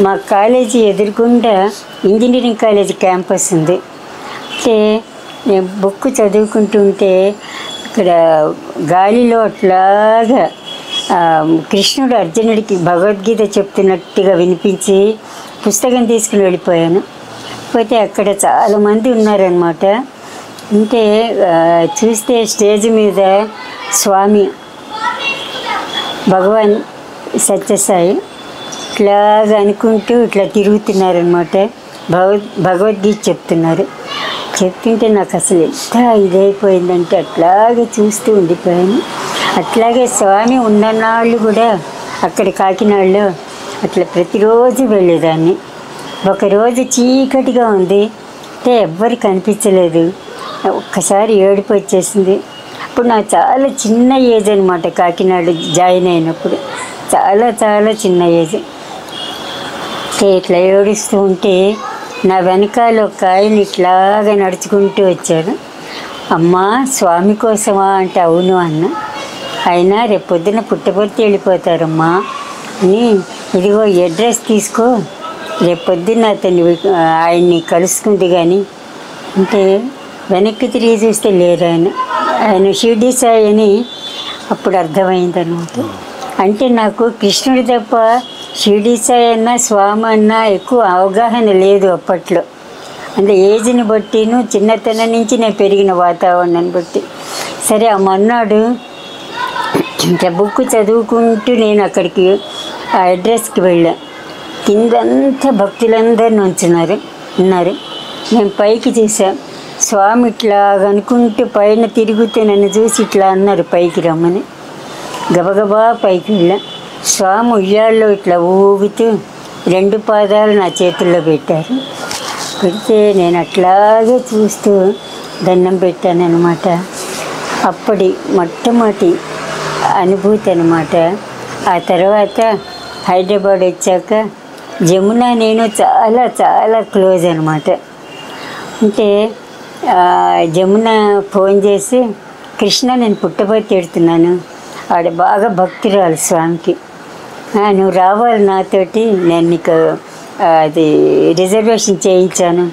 మా కాలేజీ ఎదురుగుండా ఇంజనీరింగ్ కాలేజీ క్యాంపస్ ఉంది. అంటే నేను బుక్ చదువుకుంటుంటే ఇక్కడ గాలిలో అట్లాగా కృష్ణుడు అర్జునుడికి భగవద్గీత చెప్తున్నట్టుగా వినిపించి పుస్తకం తీసుకుని వెళ్ళిపోయాను. పోతే అక్కడ చాలామంది ఉన్నారనమాట. అంటే చూస్తే స్టేజ్ మీద స్వామి భగవాన్ సత్యసాయి ఇట్లాగా అనుకుంటూ ఇట్లా తిరుగుతున్నారనమాట. భగవద్గీత చెప్తున్నారు. చెప్తుంటే నాకు అసలు ఎంత ఇదైపోయిందంటే అట్లాగే చూస్తూ ఉండిపోయాను. అట్లాగే స్వామి ఉన్ననాళ్ళు కూడా అక్కడ కాకినాడలో అట్లా ప్రతిరోజు వెళ్ళేదాన్ని. ఒకరోజు చీకటిగా ఉంది, అంటే ఎవ్వరు కనిపించలేదు. ఒక్కసారి ఏడుపు వచ్చేసింది. అప్పుడు నాకు చాలా చిన్న ఏజ్ అనమాట. కాకినాడ జాయిన్ అయినప్పుడు చాలా చిన్న ఏజ్. ఇట్లా ఏడుస్తూ ఉంటే నా వెనకాల ఒక ఆయన ఇట్లాగా నడుచుకుంటూ వచ్చాడు. అమ్మా స్వామి కోసమా అంటే అవును అన్న. ఆయన రేపు పొద్దున్న పుట్టపర్తి వెళ్ళిపోతారమ్మా అని, ఇదిగో అడ్రస్ తీసుకో, రేపు పొద్దున్న ఆయన్ని కలుసుకుంది కానీ అంటే వెనక్కి తిరిగి చూస్తే లేరు ఆయన షిర్డీ సాయి అని అప్పుడు అర్థమైందన్నమాట. అంటే నాకు కృష్ణుడి తప్ప షిర్డీ సాయి అన్నా స్వామి అన్నా ఎక్కువ అవగాహన లేదు అప్పట్లో. అంటే ఏజ్ని బట్టిను చిన్నతనం నుంచి నేను పెరిగిన వాతావరణాన్ని బట్టి. సరే ఆ మన్నాడు ఇట్లా బుక్ చదువుకుంటూ నేను అక్కడికి ఆ అడ్రస్కి వెళ్ళాను. కిందంతా భక్తులందరూ ఉన్నారు. నేను పైకి చూసాను. స్వామి ఇట్లా అనుకుంటూ పైన తిరుగుతూ నన్ను చూసి ఇట్లా అన్నారు పైకి రమ్మని. గబగబా పైకి వెళ్ళా. స్వామి ఉయ్యాల్లో ఇట్లా ఊగుతూ 2 పాదాలు నా చేతుల్లో పెట్టారు. పెడితే నేను అట్లాగే చూస్తూ దండం పెట్టాను అనమాట. అప్పటి మొట్టమొదటి అనుభూతి అనమాట. ఆ తర్వాత హైదరాబాద్ వచ్చాక జమున నేను చాలా క్లోజ్ అనమాట. అంటే జమున ఫోన్ చేసి, కృష్ణ నేను పుట్టపర్తి పెడుతున్నాను, ఆడ బాగా భక్తురాలు స్వామికి, నువ్వు రావాలి నాతోటి, నేను నీకు అది రిజర్వేషన్ చేయించాను,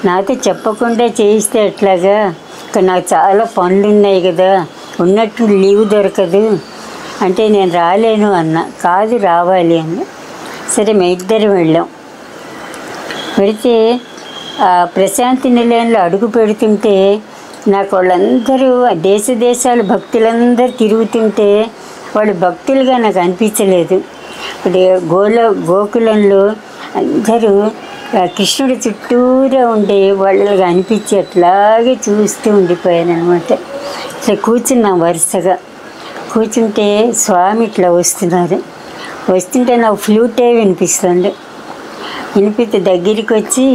నాతో చెప్పకుండా చేయిస్తే ఎట్లాగా, ఇక్కడ నాకు చాలా పనులు ఉన్నాయి కదా, ఉన్నట్టు లీవ్ దొరకదు అంటే నేను రాలేను అన్న. కాదు రావాలి అన్న. సరే మేము ఇద్దరం వెళ్ళాం. పెడితే ప్రశాంతి నిలయంలో అడుగు పెడుతుంటే నాకు వాళ్ళందరూ దేశాల భక్తులందరూ తిరుగుతుంటే వాళ్ళు భక్తులుగా నాకు అనిపించలేదు. గోకులంలో అందరూ కృష్ణుడి చుట్టూరా ఉండే వాళ్ళగా అనిపించి అట్లాగే చూస్తూ ఉండిపోయాను అనమాట. ఇట్లా కూర్చున్నాం వరుసగా. కూర్చుంటే స్వామి ఇట్లా వస్తుంటే నాకు ఫ్లూటే వినిపిస్తుంది. వినిపిస్తే దగ్గరికి వచ్చి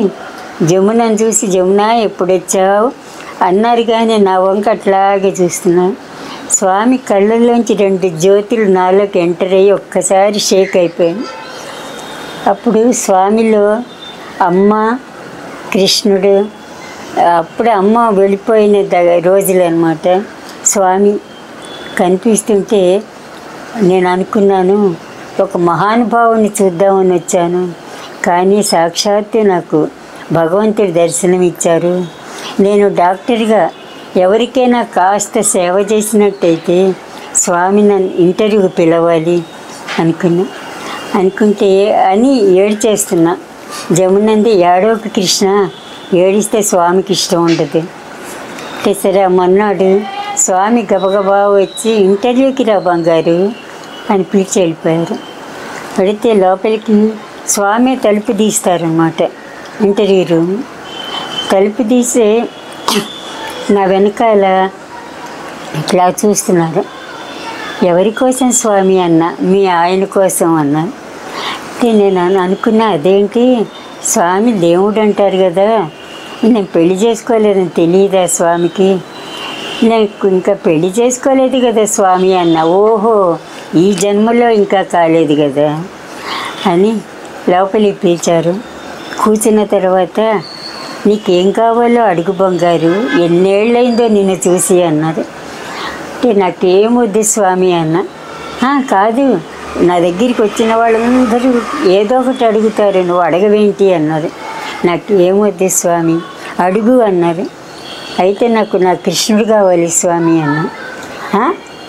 జమునని చూసి, జమున ఎప్పుడు వచ్చావు అన్నారు. కానీ నా వంక అట్లాగే చూస్తున్నాను. స్వామి కళ్ళల్లోంచి 2 జ్యోతులు నాలోకి ఎంటర్ అయ్యి ఒక్కసారి షేక్ అయిపోయాను. అప్పుడు స్వామిలో అమ్మ, కృష్ణుడు, అప్పుడు అమ్మ వెళ్ళిపోయిన రోజులు అనమాట. స్వామి కనిపిస్తుంటే నేను అనుకున్నాను, ఒక మహానుభావుని చూద్దామని వచ్చాను. కానీ సాక్షాత్తు నాకు భగవంతుడి దర్శనం ఇచ్చారు. నేను డాక్టర్గా ఎవరికైనా కాస్త సేవ చేసినట్టయితే స్వామి నన్ను ఇంటర్వ్యూకి పిలవాలి అనుకుంటే అని ఏడ్చేస్తున్నా. జమునంది ఏడవకు కృష్ణ, ఏడిస్తే స్వామికి ఇష్టం ఉండదు అంటే సరే. మొన్నాడు స్వామి గబగబా వచ్చి ఇంటర్వ్యూకి రా బంగారు అని పిలిచి వెళ్ళిపోయారు. వెళితే లోపలికి స్వామి తలుపు తీస్తారన్నమాట. ఇంటర్వ్యూ రూమ్ తలుపు తీసి నా వెనకాల ఇట్లా చూస్తున్నారు. ఎవరి కోసం స్వామి అన్న, మీ ఆయన కోసం అన్నా. అంటే నేను అనుకున్నా, అదేంటి స్వామి దేవుడు అంటారు కదా, నేను పెళ్లి చేసుకోలేదని తెలియదా స్వామికి? నాకు ఇంకా పెళ్లి చేసుకోలేదు కదా స్వామి అన్న. ఓహో, ఈ జన్మలో ఇంకా కాలేదు కదా అని లోపలికి పిలిచారు. కూర్చున్న తర్వాత నీకేం కావాలో అడుగు బంగారు, ఎన్నేళ్ళైందో నిన్ను చూసి అన్నారు. అంటే నాకేమొద్దు స్వామి అన్న. కాదు, నా దగ్గరికి వచ్చిన వాళ్ళందరూ ఏదో ఒకటి అడుగుతారు, నువ్వు అడగవేంటి అన్నారు. నాకు ఏమొద్దు స్వామి, అడుగు అన్నారు. అయితే నాకు నా కృష్ణుడు కావాలి స్వామి అన్న.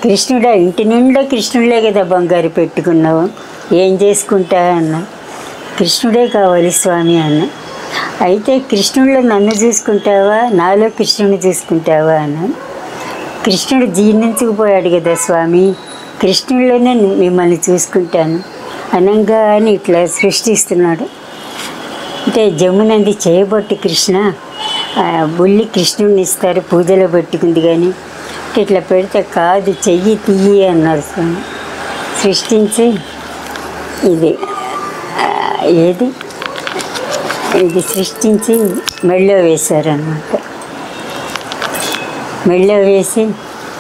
కృష్ణుడా? ఇంటి నిండా కృష్ణుడే కదా బంగారు పెట్టుకున్నావు, ఏం చేసుకుంటా అన్న. కృష్ణుడే కావాలి స్వామి అన్న. అయితే కృష్ణుడిలో నన్ను చూసుకుంటావా, నాలో కృష్ణుని చూసుకుంటావా అన్నాను. కృష్ణుడు జీర్ణించుకుపోయాడు కదా స్వామి, కృష్ణుడిలోనే మిమ్మల్ని చూసుకుంటాను అనంగా అని ఇట్లా సృష్టిస్తున్నాడు. అంటే జమునంది చేయబట్టి కృష్ణ బుల్లి కృష్ణుడిని ఇస్తారు, పూజలో పెట్టుకుంది కానీ ఇట్లా పెడితే కాదు, చెయ్యి తీయి అన్నారు స్వామి. సృష్టించి ఇది సృష్టించి మెళ్ళో వేశారన్నమాట. మెళ్ళో వేసి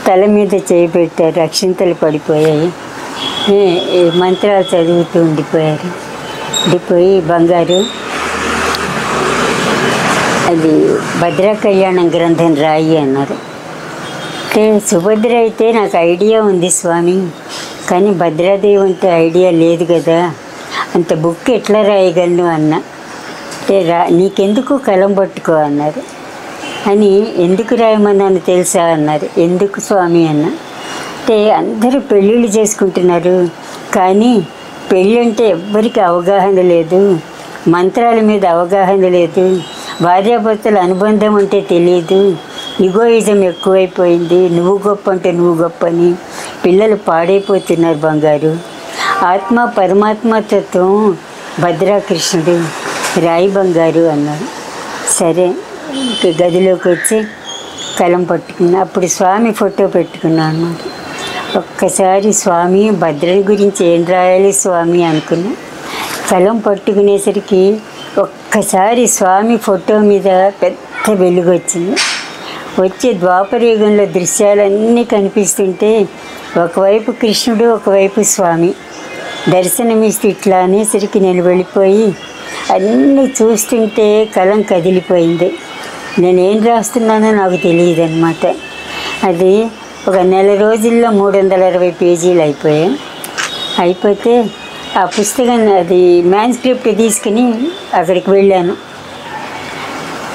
తల మీద చేయి పెట్టారు, అక్షింతలు పడిపోయాయి. మంత్రాలు చదువుతూ ఉండిపోయి బంగారు అది భద్రా కళ్యాణం గ్రంథం రాయి అన్నారు. అంటే సుభద్ర అయితే నాకు ఐడియా ఉంది స్వామి, కానీ భద్రాదేవి అంటే ఐడియా లేదు కదా, అంత బుక్ ఎట్లా రాయగలను అన్న. అంటే నీకెందుకు కలం పట్టుకో అన్నారు. అని ఎందుకు రాయమన్నాను తెలుసా అన్నారు. ఎందుకు స్వామి అన్న. అంటే అందరూ పెళ్ళిళ్ళు చేసుకుంటున్నారు, కానీ పెళ్ళి అంటే ఎవ్వరికి అవగాహన లేదు, మంత్రాల మీద అవగాహన లేదు, భార్యాభర్తల అనుబంధం అంటే తెలియదు, ఇగోయిజం ఎక్కువైపోయింది, నువ్వు గొప్ప అంటే నువ్వు గొప్ప అని పిల్లలు పాడైపోతున్నారు బంగారు. ఆత్మ పరమాత్మ తత్వం భద్రాకృష్ణుడు రాయి బంగారు అన్నాడు. సరే గదిలోకి వచ్చి కలం పట్టుకున్నా. అప్పుడు స్వామి ఫోటో పెట్టుకున్నాను అన్నమాట. ఒక్కసారి స్వామి భద్రుడి గురించి ఏం రాయాలి స్వామి అనుకున్నా. కలం పట్టుకునేసరికి ఒక్కసారి స్వామి ఫోటో మీద పెద్ద వెలుగు వచ్చింది. వచ్చే ద్వాపరయుగంలో దృశ్యాలన్నీ కనిపిస్తుంటే ఒకవైపు కృష్ణుడు, ఒకవైపు స్వామి దర్శనమిస్తూ ఇట్లా అనేసరికి నేను వెళ్ళిపోయి అన్నీ చూస్తుంటే కలం కదిలిపోయింది. నేనేం రాస్తున్నానో నాకు తెలియదు అనమాట. అది ఒక నెల రోజుల్లో 360 పేజీలు అయిపోతే ఆ పుస్తకం అది మ్యాన్స్క్రిప్ట్ తీసుకుని అక్కడికి వెళ్ళాను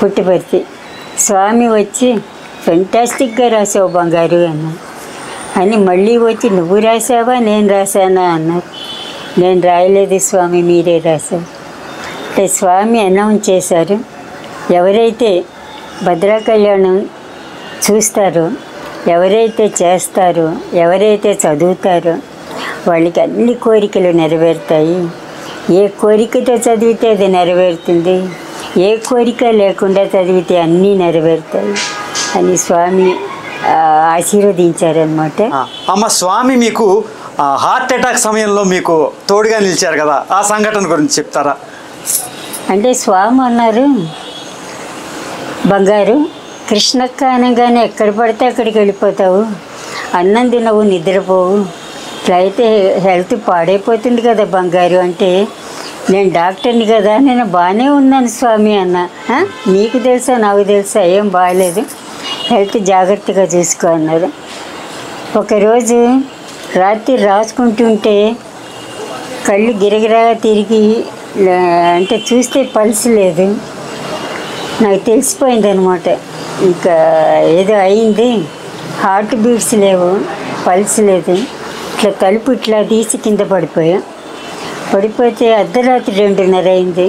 పుట్టపర్తి. స్వామి వచ్చి ఫెంటాస్టిక్గా రాసావు బంగారు అన్నాను. అని మళ్ళీ వచ్చి నువ్వు రాసావా నేను రాశానా అన్నారు. నేను రాయలేదు స్వామి, మీరే రాశారు. అంటే స్వామి అనౌన్స్ చేశారు, ఎవరైతే భద్రా కళ్యాణం చూస్తారో, ఎవరైతే చేస్తారో, ఎవరైతే చదువుతారో వాళ్ళకి అన్ని కోరికలు నెరవేరుతాయి. ఏ కోరికతో చదివితే అది నెరవేరుతుంది, ఏ కోరిక లేకుండా చదివితే అన్నీ నెరవేరుతాయి అని స్వామి ఆశీర్వదించారనమాట. అమ్మ, స్వామి మీకు హార్ట్ అటాక్ సమయంలో మీకు తోడుగా నిలిచారు కదా, ఆ సంఘటన గురించి చెప్తారా? అంటే స్వామి అన్నారు, బంగారు కృష్ణక్క అనగానే ఎక్కడ పడితే అక్కడికి వెళ్ళిపోతావు, అన్నం తినవు, నిద్రపోవు, ఇట్లా అయితే హెల్త్ పాడైపోతుంది కదా బంగారు. అంటే నేను డాక్టర్ని కదా, నేను బాగానే ఉన్నాను స్వామి అన్న. నీకు తెలుసా నాకు తెలుసా, ఏం బాగాలేదు, హెల్త్ జాగ్రత్తగా చూసుకో అన్నారు. ఒకరోజు రాత్రి రాసుకుంటుంటే కళ్ళు గిరగిరా తిరిగి అంటే చూస్తే పల్స్ లేదు. నాకు తెలిసిపోయింది అనమాట, ఇంకా ఏదో అయింది. హార్ట్ బీట్స్ లేవు, పల్స్ లేదు. ఇట్లా తలుపు ఇట్లా తీసి కింద పడిపోతే అర్ధరాత్రి 2:30 అయింది.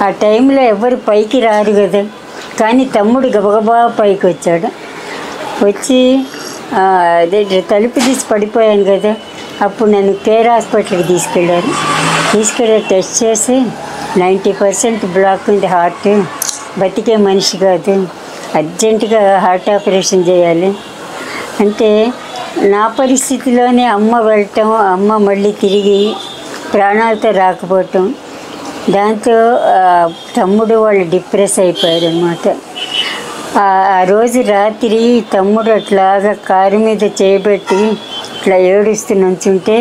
ఆ టైంలో ఎవరు పైకి రారు కదా, కానీ తమ్ముడు గబగబా పైకి వచ్చాడు. వచ్చి అదే తలుపు తీసి పడిపోయాను కదా, అప్పుడు నన్ను కేర్ హాస్పిటల్కి తీసుకెళ్ళి టెస్ట్ చేసి 90% బ్లాక్ ఉంది హార్ట్, బతికే మనిషి కాదు, అర్జెంటుగా హార్ట్ ఆపరేషన్ చేయాలి అంటే, నా పరిస్థితిలోనే అమ్మ వెళ్ళటం, అమ్మ మళ్ళీ తిరిగి ప్రాణాలతో రాకపోవటం, దాంతో తమ్ముడు వాళ్ళు డిప్రెస్ అయిపోయారు అన్నమాట. ఆ రోజు రాత్రి తమ్ముడు అట్లాగా కారు మీద చేయబెట్టి ఇట్లా ఏడుస్తూ నుంచుంటే,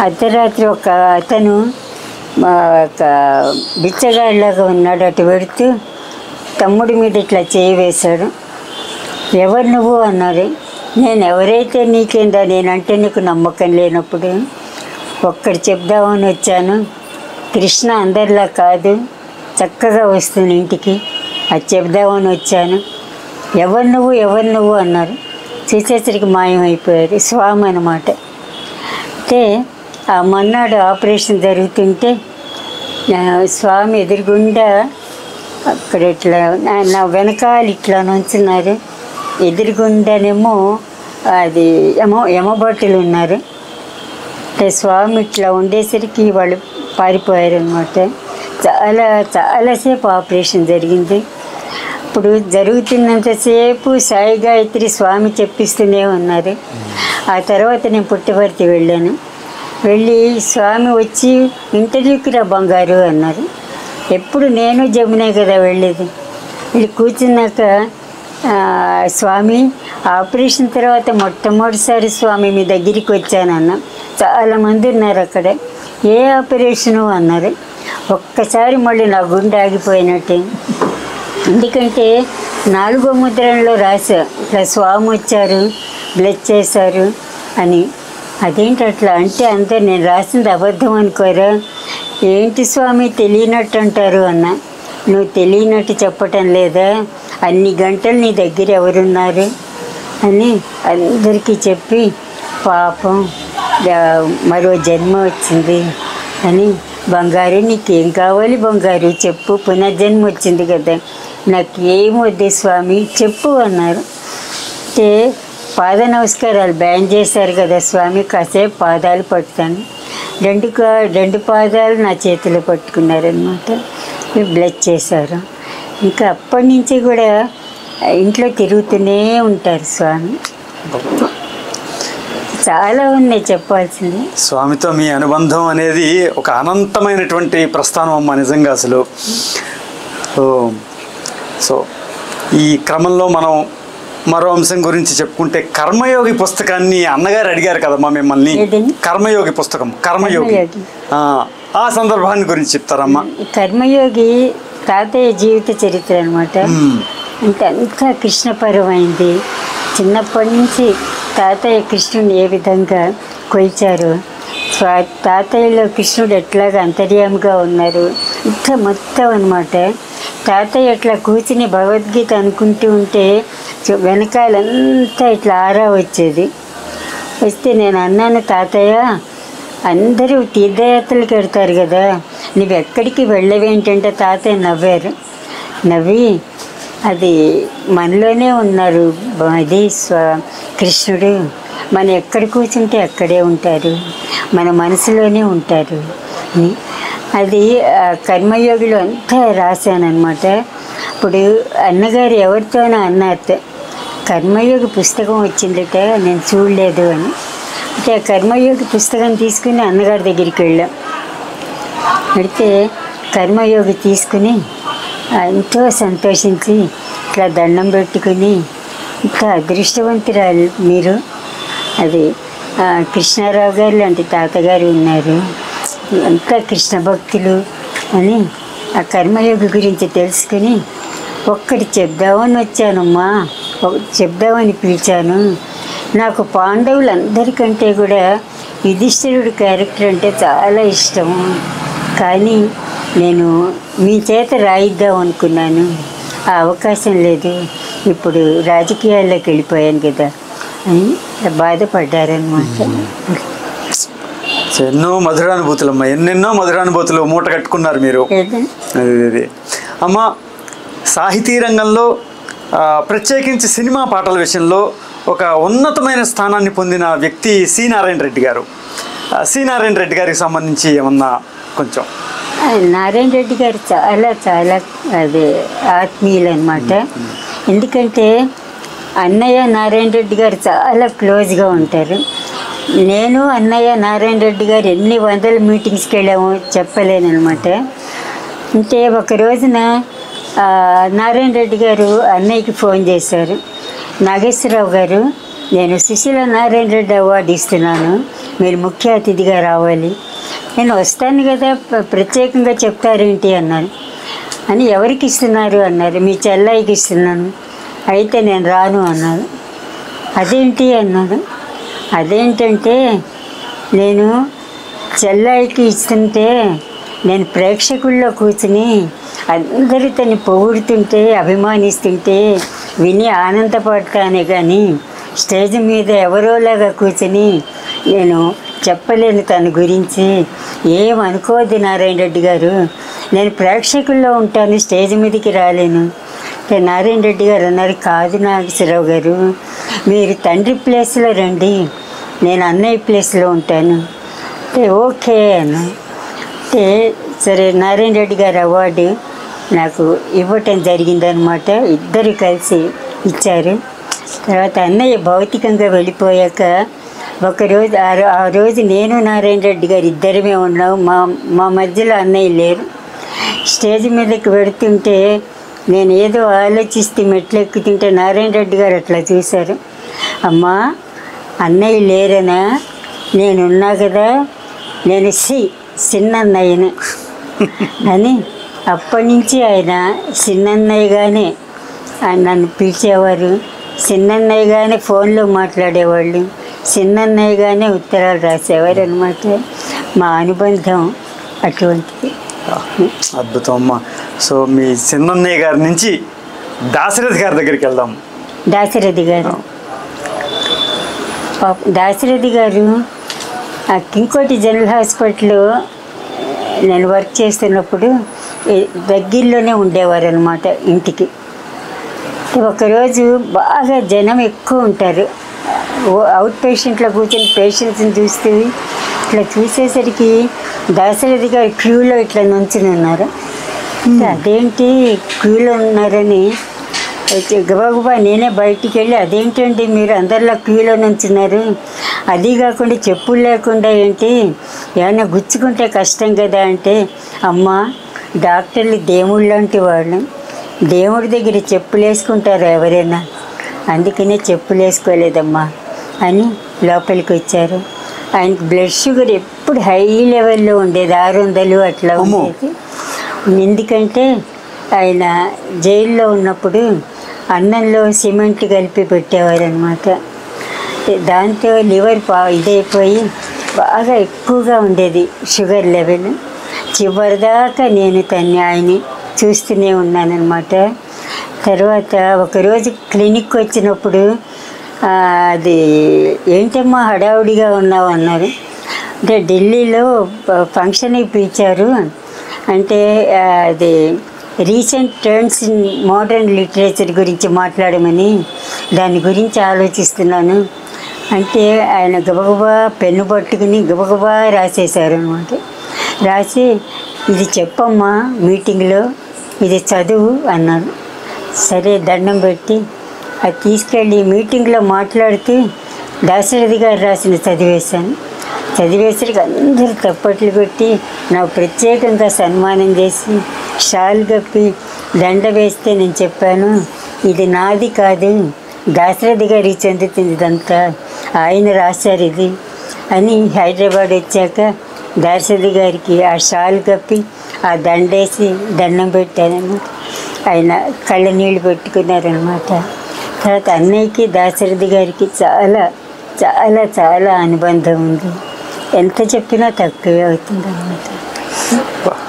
అర్ధరాత్రి ఒక అతను ఒక బిచ్చగాడిలాగా ఉన్నాడు, అటు పెడుతూ తమ్ముడి మీద ఇట్లా చేయి వేశాడు. ఎవరు నువ్వు అన్నారు. నేను ఎవరైతే నీకేందా, నేనంటే నీకు నమ్మకం లేనప్పుడు ఒక్కటి చెప్దామని వచ్చాను. కృష్ణ అందరిలా కాదు, చక్కగా వస్తుంది ఇంటికి, అది చెప్దామని వచ్చాను. ఎవరు నువ్వు అన్నారు. చూసేసరికి మాయమైపోయారు. స్వామి అన్నమాట. అంటే ఆ మొన్నాడు ఆపరేషన్ జరుగుతుంటే స్వామి ఎదురుగుండా అక్కడ ఇట్లా నా వెనకాల ఇట్లా నుంచున్నారు. ఎదురుగుండానేమో అది యమభటులు ఉన్నారు. అంటే స్వామి ఇట్లా ఉండేసరికి వాళ్ళు పారిపోయారు అనమాట. చాలాసేపు ఆపరేషన్ జరిగింది. ఇప్పుడు జరుగుతున్నంతసేపు సాయి గాయత్రి స్వామి చెప్పిస్తూనే ఉన్నారు. ఆ తర్వాత నేను పుట్టపర్తి వెళ్ళి స్వామి వచ్చి ఇంటర్వ్యూకి రా బంగారు అన్నారు. ఎప్పుడు నేను జమునే కదా వెళ్ళి కూర్చున్నాక, స్వామి ఆపరేషన్ తర్వాత మొట్టమొదటిసారి స్వామి మీ దగ్గరికి వచ్చానన్న. చాలామంది ఉన్నారు అక్కడ. ఏ ఆపరేషను అన్నారు. ఒక్కసారి మళ్ళీ నా గుండె ఆగిపోయినట్టు. ఎందుకంటే 4వ ముద్రణలో రాశా, ఇట్లా స్వామి వచ్చారు, బ్లెస్ చేశారు అని. అదేంటి అట్లా అంటే, అంతే నేను రాసింది అబద్ధం అనుకోరా, ఏంటి స్వామి తెలియనట్టు అంటారు అన్న. నువ్వు తెలియనట్టు చెప్పటం లేదా, అన్ని గంటలు నీ దగ్గర ఎవరున్నారు అని అందరికీ చెప్పి, పాపం మరో జన్మ వచ్చింది అని. బంగారు నీకేం కావాలి బంగారు చెప్పు, పునర్జన్మ వచ్చింది కదా, నాకేం వద్దు స్వామి చెప్పు అన్నారు. అంటే పాద నమస్కారాలు బ్యాన్ చేశారు కదా స్వామి, కాసేపు పాదాలు పట్టుతాను. 2 పాదాలు నా చేతిలో పట్టుకున్నారనమాట. బ్లెస్ చేశారు. ఇంకా అప్పటి నుంచి కూడా ఇంట్లో తిరుగుతూనే ఉంటారు స్వామి. చాలా ఉన్నాయి చెప్పాల్సింది. స్వామితో మీ అనుబంధం అనేది ఒక అనంతమైనటువంటి ప్రస్థానం అమ్మ, నిజంగా అసలు. సో ఈ క్రమంలో మనం మరో అంశం గురించి చెప్పుకుంటే, కర్మయోగి పుస్తకాన్ని అన్నగారు అడిగారు కదమ్మా మిమ్మల్ని. కర్మయోగి పుస్తకం, కర్మయోగి ఆ సందర్భాన్ని గురించి చెప్తారమ్మా. కర్మయోగి తాతయ్య జీవిత చరిత్ర అనమాట. అంటే అంతా కృష్ణపరమైంది. చిన్నప్పటి నుంచి తాతయ్య కృష్ణుని ఏ విధంగా కొలిచారు, తాతయ్యలో కృష్ణుడు ఎట్లాగా అంతర్యామిగా ఉన్నారు, ఇంత మొత్తం అనమాట. తాతయ్య అట్లా కూర్చుని భగవద్గీత అనుకుంటూ ఉంటే వెనకాలంతా ఇట్లా ఆరా వచ్చేది. వస్తే నేను అన్నాను, తాతయ్య అందరూ తీర్థయాత్రలకు వెళ్తారు కదా, నువ్వు ఎక్కడికి వెళ్ళవేంటంటే తాతయ్య నవ్వి అది మనలోనే ఉన్నారు, అది కృష్ణుడు మనం ఎక్కడ కూర్చుంటే అక్కడే ఉంటారు, మన మనసులోనే ఉంటారు అని. అది కర్మయోగిలో అంతా రాశానమాట. ఇప్పుడు అన్నగారు ఎవరితోనో అన్నారు, కర్మయోగి పుస్తకం వచ్చిందట నేను చూడలేదు అని. అంటే ఆ కర్మయోగి పుస్తకం తీసుకుని అన్నగారి దగ్గరికి వెళ్ళాం. వెళితే కర్మయోగి తీసుకుని ఎంతో సంతోషించి ఇట్లా దండం పెట్టుకుని, ఇంకా అదృష్టవంతురాలు మీరు, అది కృష్ణారావు గారు లాంటి తాతగారు ఉన్నారు, అంతా కృష్ణ భక్తులు అని ఆ కర్మయోగి గురించి తెలుసుకుని, ఒక్కటి చెప్దామని వచ్చానమ్మా, చెప్దామని పిలిచాను. నాకు పాండవులందరికంటే కూడా యుధిష్ఠిరుడి క్యారెక్టర్ అంటే చాలా ఇష్టము. కానీ నేను మీ చేత రాయిద్దాం అనుకున్నాను, ఆ అవకాశం లేదు, ఇప్పుడు రాజకీయాల్లోకి వెళ్ళిపోయాను కదా అని బాధపడ్డారనమాట. ఎన్నో మధురానుభూతులమ్మా, ఎన్నెన్నో మధురానుభూతులు మూట కట్టుకున్నారు మీరు. అదే అమ్మ, సాహితీ రంగంలో ప్రత్యేకించి సినిమా పాటల విషయంలో ఒక ఉన్నతమైన స్థానాన్ని పొందిన వ్యక్తి సి నారాయణ రెడ్డి గారు. సి నారాయణ రెడ్డి గారికి సంబంధించి ఏమన్నా కొంచెం? నారాయణ రెడ్డి గారు చాలా చాలా అదే ఆత్మీయులు అనమాట. ఎందుకంటే అన్నయ్య నారాయణ రెడ్డి గారు చాలా క్లోజ్గా ఉంటారు. నేను అన్నయ్య నారాయణ రెడ్డి గారు ఎన్ని వందల మీటింగ్స్కి వెళ్ళామో చెప్పలేను అనమాట. అంటే ఒక రోజున నారాయణ రెడ్డి గారు అన్నయ్యకి ఫోన్ చేశారు, నాగేశ్వరరావు గారు, నేను సుశీల నారాయణ రెడ్డి అవార్డు ఇస్తున్నాను, మీరు ముఖ్య అతిథిగా రావాలి. నేను వస్తాను కదా, ప్రత్యేకంగా చెప్తారేంటి అన్నాను. అని ఎవరికి ఇస్తున్నారు అన్నారు. మీ చెల్లాయికి ఇస్తున్నాను. అయితే నేను రాను అన్నాను. అదేంటి అన్నాను. అదేంటంటే నేను చెల్లాయికి ఇస్తుంటే నేను ప్రేక్షకుల్లో కూర్చుని అందరూ తను పొగుడుతుంటే అభిమానిస్తుంటే విని ఆనందపడతానే కానీ స్టేజ్ మీద ఎవరోలాగా కూర్చుని నేను చెప్పలేను తన గురించి. ఏమనుకోవద్దు నారాయణ రెడ్డి గారు, నేను ప్రేక్షకుల్లో ఉంటాను, స్టేజ్ మీదకి రాలేను. నారాయణ రెడ్డి గారు అన్నారు, కాదు నాగేశ్వరరావు గారు, మీరు తండ్రి ప్లేస్లో రండి, నేను అన్నయ్య ప్లేస్లో ఉంటాను. ఓకే అన్న. సరే నారాయణ రెడ్డి గారు అవార్డు నాకు ఇవ్వటం జరిగిందనమాట. ఇద్దరు కలిసి ఇచ్చారు. తర్వాత అన్నయ్య భౌతికంగా వెళ్ళిపోయాక ఒకరోజు ఆ రోజు నేను నారాయణ రెడ్డి గారు ఇద్దరమే ఉన్నాం. మా మధ్యలో అన్నయ్య లేరు. స్టేజ్ మీదకి వెడుతుంటే నేను ఏదో ఆలోచిస్తే మెట్లు ఎక్కుతుంటే నారాయణ రెడ్డి గారు అట్లా చూశారు. అమ్మా, అన్నయ్య లేరనా? నేనున్నా కదా, నేను చిన్నన్నయ్యను అని అప్పటి నుంచి ఆయన చిన్నన్నయ్యగానే నన్ను పిలిచేవారు. చిన్నన్నయ్యగానే ఫోన్లో మాట్లాడేవాళ్ళు, చిన్నన్నయ్యగానే ఉత్తరాలు రాసేవారు అనమాట. మా అనుబంధం అటువంటిది. అద్భుతం అమ్మ. సో మీ చిన్నన్నయ్య గారి నుంచి దాశరథి గారి దగ్గరికి వెళ్దాం. దాశరథి గారు దాశరథి గారు కింగ్కోటి జనరల్ హాస్పిటల్లో నేను వర్క్ చేస్తున్నప్పుడు దగ్గరలోనే ఉండేవారు అనమాట ఇంటికి. ఒకరోజు బాగా జనం ఎక్కువ ఉంటారు. అవుట్ పేషెంట్లో కూర్చొని పేషెంట్స్ని చూస్తూ ఇట్లా చూసేసరికి దాశరథి గారు క్యూలో ఇట్లా నుంచుని ఉన్నారు. అదేంటి క్యూలో ఉన్నారని గబగబా నేనే బయటికి వెళ్ళి, అదేంటండి మీరు అందరిలో క్యూలో నుంచున్నారు, అది కాకుండా చెప్పులు లేకుండా ఏంటి, ఏమైనా గుచ్చుకుంటే కష్టం కదా అంటే, అమ్మ డాక్టర్లు దేవుళ్ళు లాంటి వాళ్ళు, దేవుడి దగ్గర చెప్పులు వేసుకుంటారు ఎవరైనా, అందుకనే చెప్పులు వేసుకోలేదమ్మా అని లోపలికి వచ్చారు. ఆయనకి బ్లడ్ షుగర్ ఎప్పుడు హై లెవెల్లో ఉండేది, 600 అట్లా ఉండేది. ఎందుకంటే ఆయన జైల్లో ఉన్నప్పుడు అన్నంలో సిమెంట్ కలిపి పెట్టేవారు అనమాట. దాంతో లివర్ ఇదైపోయి బాగా ఎక్కువగా ఉండేది షుగర్ లెవెల్. చివరిదాకా నేను ఆయన్ని చూస్తూనే ఉన్నానన్నమాట. తర్వాత ఒకరోజు క్లినిక్ వచ్చినప్పుడు అది ఏంటమ్మా హడావుడిగా ఉన్నావు అన్నారు. అంటే ఢిల్లీలో ఫంక్షన్కి పిలిచారు, అంటే అది recent trends in modern literature గురించి మాట్లాడమని, దాని గురించి ఆలోచిస్తున్నాను అంటే ఆయన గబగబా పెన్ను పట్టుకుని గబగబా రాసేశారు అనమాట. రాసి ఇది చెప్పమ్మా మీటింగ్లో, ఇది చదువు అన్నాను. సరే దండం పెట్టి అది తీసుకెళ్ళి మీటింగ్లో మాట్లాడుతూ దాశరథి గారు రాసిన చదివేశాను. చదివేసరికి అందరూ తప్పట్లు పెట్టి నాకు ప్రత్యేకంగా సన్మానం చేసి షాల్ కప్పి దండ వేస్తే నేను చెప్పాను, ఇది నాది కాదు, దాశరథి గారికి చెందుతుంది, ఇదంతా ఆయన రాశారు ఇది అని. హైదరాబాద్ వచ్చాక దాశరథి గారికి ఆ షాల్ కప్పి ఆ దండేసి దండం పెట్టానన్నమాట. ఆయన కళ్ళ నీళ్ళు పెట్టుకున్నారనమాట. తర్వాత అన్నయ్యకి దాశరథి గారికి చాలా చాలా చాలా అనుబంధం ఉంది. ఎంత చెప్పినా తక్కువే అవుతుంది అన్నమాట.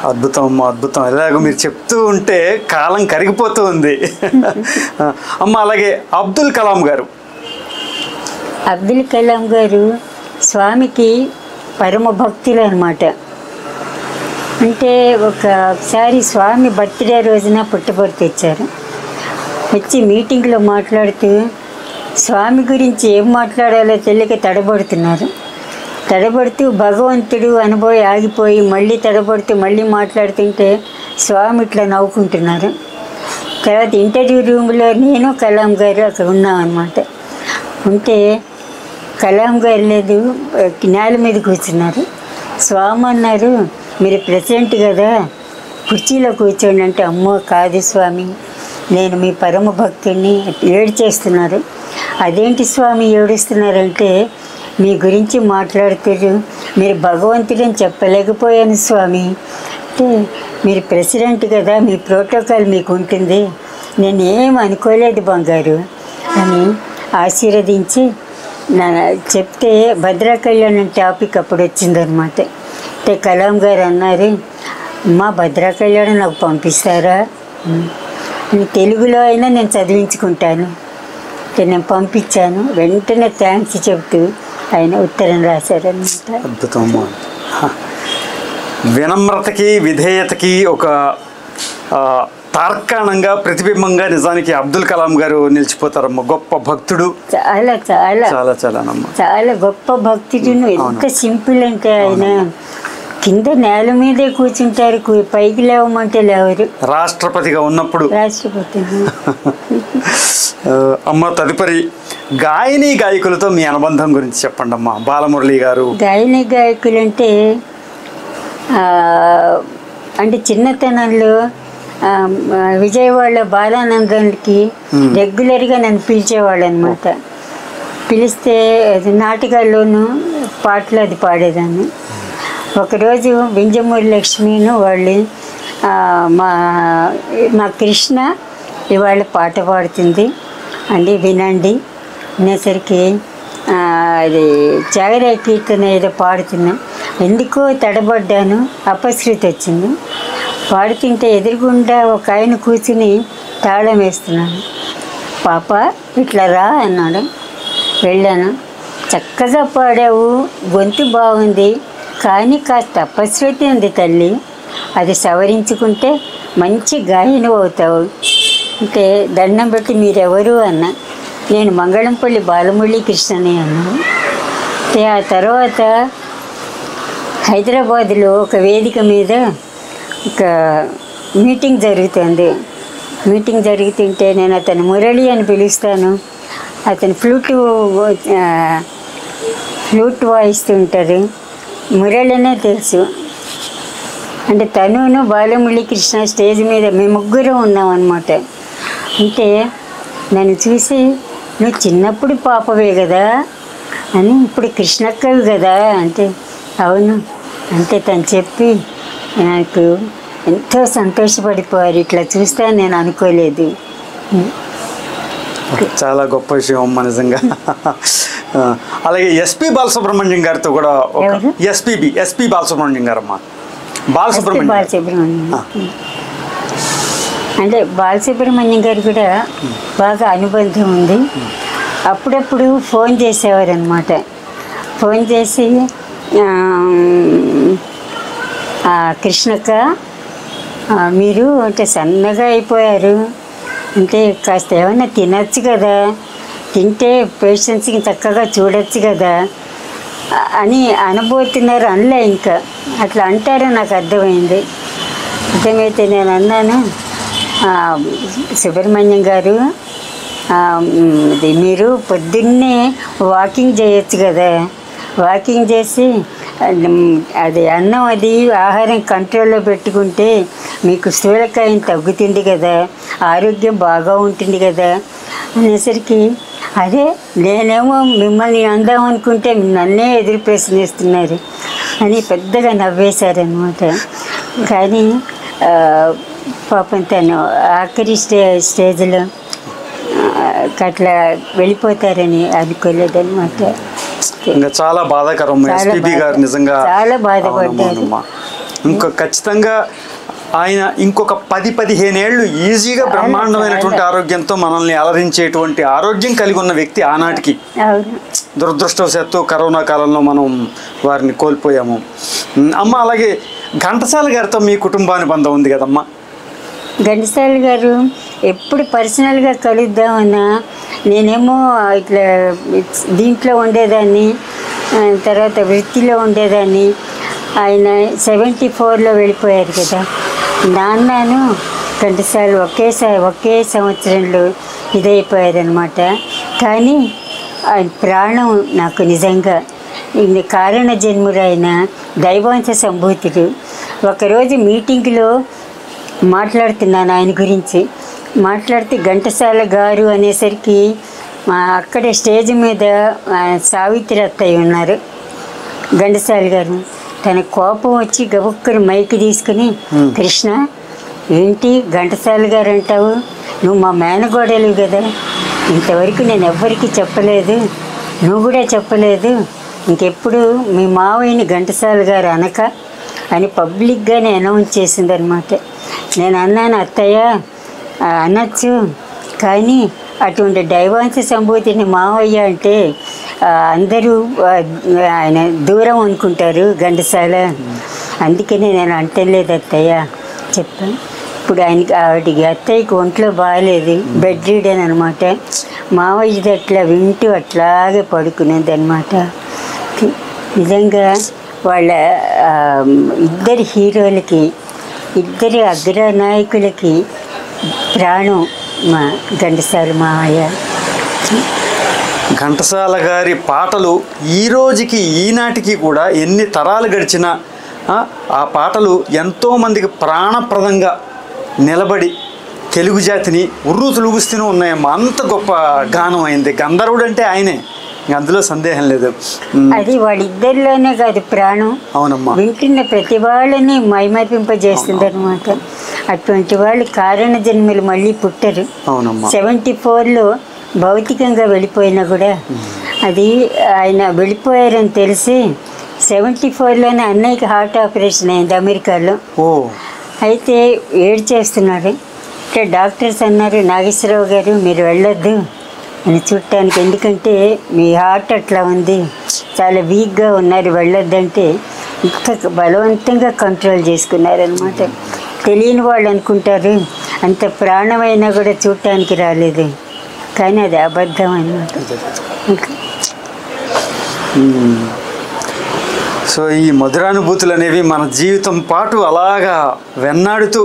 అద్భుతం అమ్మ, అద్భుతం. ఇలాగ మీరు చెప్తూ ఉంటే కాలం కరిగిపోతూ ఉంది. అమ్మ, అలాగే అబ్దుల్ కలాం గారు. అబ్దుల్ కలాం గారు స్వామికి పరమ భక్తులు అనమాట. అంటే ఒకసారి స్వామి బర్త్డే రోజున పుట్టబడి తెచ్చారు. వచ్చి మీటింగ్లో మాట్లాడుతూ స్వామి గురించి ఏం మాట్లాడాలో తెలియక తడబడుతూ భగవంతుడు అనుభవి ఆగిపోయి మళ్ళీ తడబడుతూ మళ్ళీ మాట్లాడుతుంటే స్వామి ఇట్లా నవ్వుకుంటున్నారు. తర్వాత ఇంటర్వ్యూ రూమ్లో నేను కలాం గారు అక్కడ ఉన్నాం అనమాట. ఉంటే కలాం గారు లేదు, నేల మీద కూర్చున్నారు. స్వామి అన్నారు, మీరు ప్రెసిడెంట్ కదా, కుర్చీలో కూర్చోండి అంటే, అమ్మో కాదు స్వామి, నేను మీ పరమ భక్తుడిని. ఏడ్చేస్తున్నారు. అదేంటి స్వామి ఏడుస్తున్నారంటే, మీ గురించి మాట్లాడుతారు, మీరు భగవంతుడని చెప్పలేకపోయాను స్వామి. అంటే మీరు ప్రెసిడెంట్ కదా, మీ ప్రోటోకాల్ మీకు ఉంటుంది, నేను ఏం అనుకోలేదు బంగారు అని ఆశీర్వదించి చెప్తే భద్రా కళ్యాణం టాపిక్ అప్పుడు వచ్చిందనమాట. అంటే కలాం గారు అన్నారు, అమ్మా భద్రా కళ్యాణం నాకు పంపిస్తారా, తెలుగులో అయినా నేను చదివించుకుంటాను అంటే నేను పంపించాను. వెంటనే థ్యాంక్స్ చెప్తూ ఆయన ఉత్తరం రాశారనమాట. అద్భుతం. వినమ్రతకి విధేయతకి ఒక తార్కాణంగా ప్రతిబింబంగా నిజానికి అబ్దుల్ కలాం గారు నిలిచిపోతారమ్మ. గొప్ప భక్తుడు, చాలా చాలా చాలా చాలానమ్మా, చాలా గొప్ప భక్తుడు. ఎంత సింపుల్ అంటే ఆయన కింద నేల మీదే కూర్చుంటారు, పైకి లేవమంటే లేవరు. రాష్ట్రపతిగా ఉన్నప్పుడు. రాష్ట్రపతి. అమ్మ, తదుపరి గాయని గాయకులతో మీ అనుబంధం గురించి చెప్పండి అమ్మా. బాలమురళి గారు. గాయని గాయకులు అంటే చిన్నతనంలో విజయవాడ బాలానందానికి రెగ్యులర్గా నన్ను పిలిచేవాళ్ళు అనమాట. పిలిస్తే నాటకాల్లోనూ పాటలు అది పాడేదాన్ని. ఒకరోజు వింజమూరి లక్ష్మిను వాళ్ళు మా కృష్ణ ఇవాళ పాట పాడుతుంది అండి, వినండి అనేసరికి అది జాగరాయ కీర్తన ఏదో పాడుతున్నా, ఎందుకో తడబడ్డాను, అపశృతి వచ్చింది. పాడుతుంటే ఎదురుగుండా ఒక ఆయన కూర్చుని తాళం వేస్తున్నాను. పాప ఇట్లా రా అన్నాడు. వెళ్ళాను. చక్కగా పాడావు, గొంతు బాగుంది, కానీ కాస్త అపశృతి ఉంది తల్లి, అది సవరించుకుంటే మంచి గాయని అవుతావు అంటే దండం పెట్టి మీరెవరు అన్నా. నేను మంగళంపల్లి బాలమురళీ కృష్ణని అన్నాను. అంటే ఆ తర్వాత హైదరాబాద్లో ఒక వేదిక మీద ఒక మీటింగ్ జరుగుతుంది. మీటింగ్ జరుగుతుంటే నేను అతను మురళి అని పిలుస్తాను. అతను ఫ్లూట్ వాయిస్తుంటారు. మురళినే తెలుసు. అంటే తనును బాలమురళీ కృష్ణ స్టేజ్ మీద మేము ముగ్గురం ఉన్నాం అన్నమాట. అంటే నన్ను చూసి, నువ్వు చిన్నప్పుడు పాపవే కదా అని, ఇప్పుడు కృష్ణక్కవి కదా అంటే, అవును అంటే తను చెప్పి నాకు ఎంతో సంతోషపడిపోయారు. ఇట్లా చూస్తాను నేను అనుకోలేదు. చాలా గొప్ప విషయం అమ్మ నిజంగా. అలాగే ఎస్పి బాలసుబ్రహ్మణ్యం గారితో కూడా ఎస్పి బాలసుబ్రహ్మణ్యం గారు అమ్మ. బాలసుబ్రహ్మణ్యం అంటే బాలసుబ్రహ్మణ్యం గారు కూడా బాగా అనుబంధం ఉంది. అప్పుడప్పుడు ఫోన్ చేసేవారు అనమాట. ఫోన్ చేసి, కృష్ణక్క మీరు అంటే సన్నగా అయిపోయారు, అంటే కాస్త ఏమన్నా తినచ్చు కదా, తింటే పేషెంట్స్కి చక్కగా చూడొచ్చు కదా అని అనబోతున్నారు. అనలే, ఇంకా అట్లా అంటారో నాకు అర్థమైంది. అర్థమైతే నేను అన్నాను, సుబ్రహ్మణ్యం గారు మీరు పొద్దున్నే వాకింగ్ చేయొచ్చు కదా, వాకింగ్ చేసి అది అన్నం అది ఆహారం కంట్రోల్లో పెట్టుకుంటే మీకు స్థూలకాయం తగ్గుతుంది కదా, ఆరోగ్యం బాగా ఉంటుంది కదా అనేసరికి, అదే నేనేమో మిమ్మల్ని అందామనుకుంటే నన్నే ఎదురు ప్రశ్నిస్తున్నారు అని పెద్దగా నవ్వేశారనమాట. కానీ పాపం తను ఆఖరి స్టేజ్లో అట్లా వెళ్ళిపోతారని అనుకోలేదన్నమాట. చాలా బాధాకరం. ఎస్పీబీ గారు నిజంగా చాలా బాధపడ్డారు. ఇంకో ఖచ్చితంగా ఆయన ఇంకొక 10-15 ఏళ్ళు ఈజీగా బ్రహ్మాండమైనటువంటి ఆరోగ్యంతో మనల్ని అలరించేటువంటి ఆరోగ్యం కలిగి ఉన్న వ్యక్తి ఆనాటికి. అవును. దురదృష్టవశాత్తు కరోనా కాలంలో మనం వారిని కోల్పోయాము. అమ్మ, అలాగే ఘంటసాల గారితో మీ కుటుంబానుబంధం ఉంది కదమ్మా? ఘంటసాల గారు ఎప్పుడు పర్సనల్గా కలుద్దామన్నా నేనేమో ఇట్లా దీంట్లో ఉండేదాన్ని, తర్వాత వృత్తిలో ఉండేదాన్ని. ఆయన 74లో వెళ్ళిపోయారు కదా. నాన్నను ఘంటసాల ఒకే సంవత్సరంలో ఇదైపోయారనమాట. కానీ ఆయన ప్రాణం నాకు నిజంగా కారణ జన్ముడైన దైవాంశ సంభూతుడు. ఒకరోజు మీటింగ్లో మాట్లాడుతున్నాను ఆయన గురించి. మాట్లాడితే ఘంటసాల గారు అనేసరికి అక్కడే స్టేజ్ మీద సావిత్రి అత్తయ్య ఉన్నారు. ఘంటసాల గారు తన కోపం వచ్చి గబుక్కని మైక్ తీసుకుని, కృష్ణ ఏంటి ఘంటసాల గారు అంటావు, నువ్వు మా మేనగోడలు కదా, ఇంతవరకు నేను ఎవ్వరికీ చెప్పలేదు, నువ్వు కూడా చెప్పలేదు, ఇంకెప్పుడు మీ మావయ్యని ఘంటసాల గారు అనక అని పబ్లిక్గానే అనౌన్స్ చేసిందనమాట. నేను అన్నాను, అత్తయ్య అనొచ్చు, కానీ అటువంటి దైవాంశ సంభూతిని మావయ్య అంటే అందరూ ఆయన దూరం అనుకుంటారు ఘంటసాల, అందుకని నేను అంటలేదు అత్తయ్య చెప్పాను. ఇప్పుడు ఆవిడికి అత్తయ్యకి ఒంట్లో బాగాలేదు, బెడ్ రీడన్ అనమాట. మావయ్యది అట్లా వింటూ అట్లాగే పడుకునేది అనమాట. నిజంగా వాళ్ళ ఇద్దరు హీరోలకి, ఇద్దరు అగ్రనాయకులకి ప్రాణం మా ఘంటసాల మావయ్య. ఘంటసాల గారి పాటలు ఈ రోజుకి ఈనాటికి కూడా ఎన్ని తరాలు గడిచినా ఆ పాటలు ఎంతోమందికి ప్రాణప్రదంగా నిలబడి తెలుగు జాతిని ఉర్రు తొలుగుస్తూనే ఉన్నాయమ్మా. అంత గొప్ప గానం అయింది. గంధర్వుడు అంటే ఆయనే, అందులో సందేహం లేదు. అది వాళ్ళిద్దరిలోనే కాదు ప్రాణం. అవునమ్మా. వింటున్న ప్రతి వాళ్ళని మైమర్పింపజేస్తుంది అనమాట. అటువంటి వాళ్ళు కారణ జన్మలు మళ్ళీ పుట్టరు. అవునమ్మా. 74లో భౌతికంగా వెళ్ళిపోయినా కూడా అది ఆయన వెళ్ళిపోయారని తెలిసి 74లోనే అన్నయ్యకి హార్ట్ ఆపరేషన్ అయింది అమెరికాలో. అయితే ఏడ్చేస్తున్నాడు. అంటే డాక్టర్స్ అన్నారు, నాగేశ్వరరావు గారు మీరు వెళ్ళొద్దు అని చూడటానికి, ఎందుకంటే మీ హార్ట్ అట్లా ఉంది, చాలా వీక్గా ఉన్నారు, వెళ్ళొద్దంటే ఇంకా బలవంతంగా కంట్రోల్ చేసుకున్నారనమాట. తెలియని వాళ్ళు అనుకుంటారు అంత ప్రాణమైనా కూడా చూడటానికి రాలేదు, కానీ అది అబద్ధం అన్నమాట. సో ఈ మధురానుభూతులు అనేవి మన జీవితం పాటు అలాగా వెన్నాడుతూ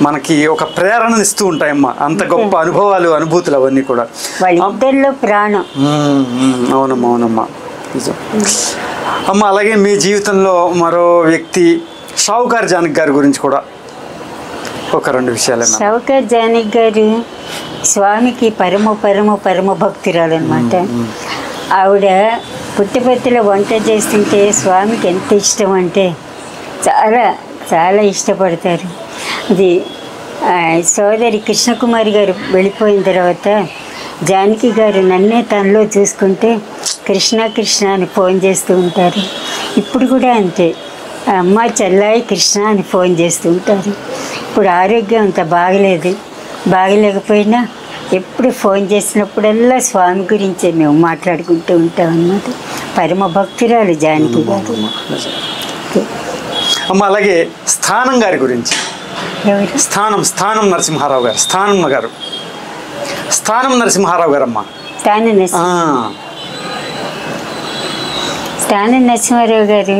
మనకి ఒక ప్రేరణను ఇస్తూ ఉంటాయమ్మా. అంత గొప్ప అనుభవాలు, అనుభూతులు అవన్నీ కూడా వాళ్ళిద్దరిలో ప్రాణం. అవునమ్మా, అవునమ్మా, నిజం అమ్మ. అలాగే మీ జీవితంలో మరో వ్యక్తి షావుకార్ జానకి గారి గురించి కూడా ఒక 2 విషయాలు. షావుకార్ జానకి గారు స్వామికి పరమ భక్తురాలు అనమాట. ఆవిడ పుట్టపర్తిలో వంట చేస్తుంటే స్వామికి ఎంత ఇష్టం అంటే చాలా చాలా ఇష్టపడతారు. అది సోదరి కృష్ణకుమారి గారు వెళ్ళిపోయిన తర్వాత జానకి గారు నన్నే తనలో చూసుకుంటే కృష్ణ కృష్ణ అని ఫోన్ చేస్తూ ఉంటారు. ఇప్పుడు కూడా అంతే, అమ్మ చెల్లాయి కృష్ణ అని ఫోన్ చేస్తూ ఉంటారు. ఇప్పుడు ఆరోగ్యం అంత బాగలేకపోయినా ఎప్పుడు ఫోన్ చేసినప్పుడల్లా స్వామి గురించే మేము మాట్లాడుకుంటూ ఉంటాం అన్నమాట. పరమ భక్తురాలు జానకి గారు. అమ్మ, అలాగే స్థానం గారి గురించి. స్థానం నరసింహారావు గారు. స్థానం నరసింహారావు గారు అమ్మ. స్థానం నరసింహారావు గారు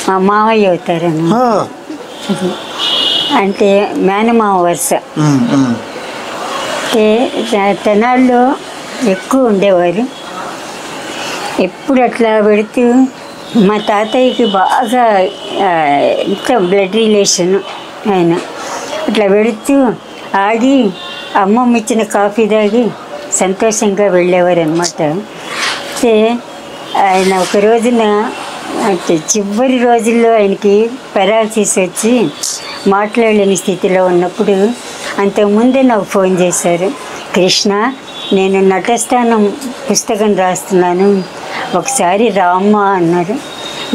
మా మావయ్య అవుతారన్న, అంటే మేనమామ వరుస. తెనాల్లో ఎక్కువ ఉండేవారు. ఎప్పుడు అట్లా పెడుతూ మా తాతయ్యకి బాగా ఇంత బ్లడ్ రిలేషన్ ఆయన. అట్లా పెడుతూ ఆగి అమ్మమ్మ ఇచ్చిన కాఫీ తాగి సంతోషంగా వెళ్ళేవారు అనమాట. అయితే ఆయన ఒక రోజున అంటే చివరి రోజుల్లో ఆయనకి పెరాలసిస్ వచ్చి మాట్లాడలేని స్థితిలో ఉన్నప్పుడు అంతకుముందే నాకు ఫోన్ చేశారు, కృష్ణ నేను నటస్థానం పుస్తకం రాస్తున్నాను, ఒకసారి రామ్మా అన్నారు.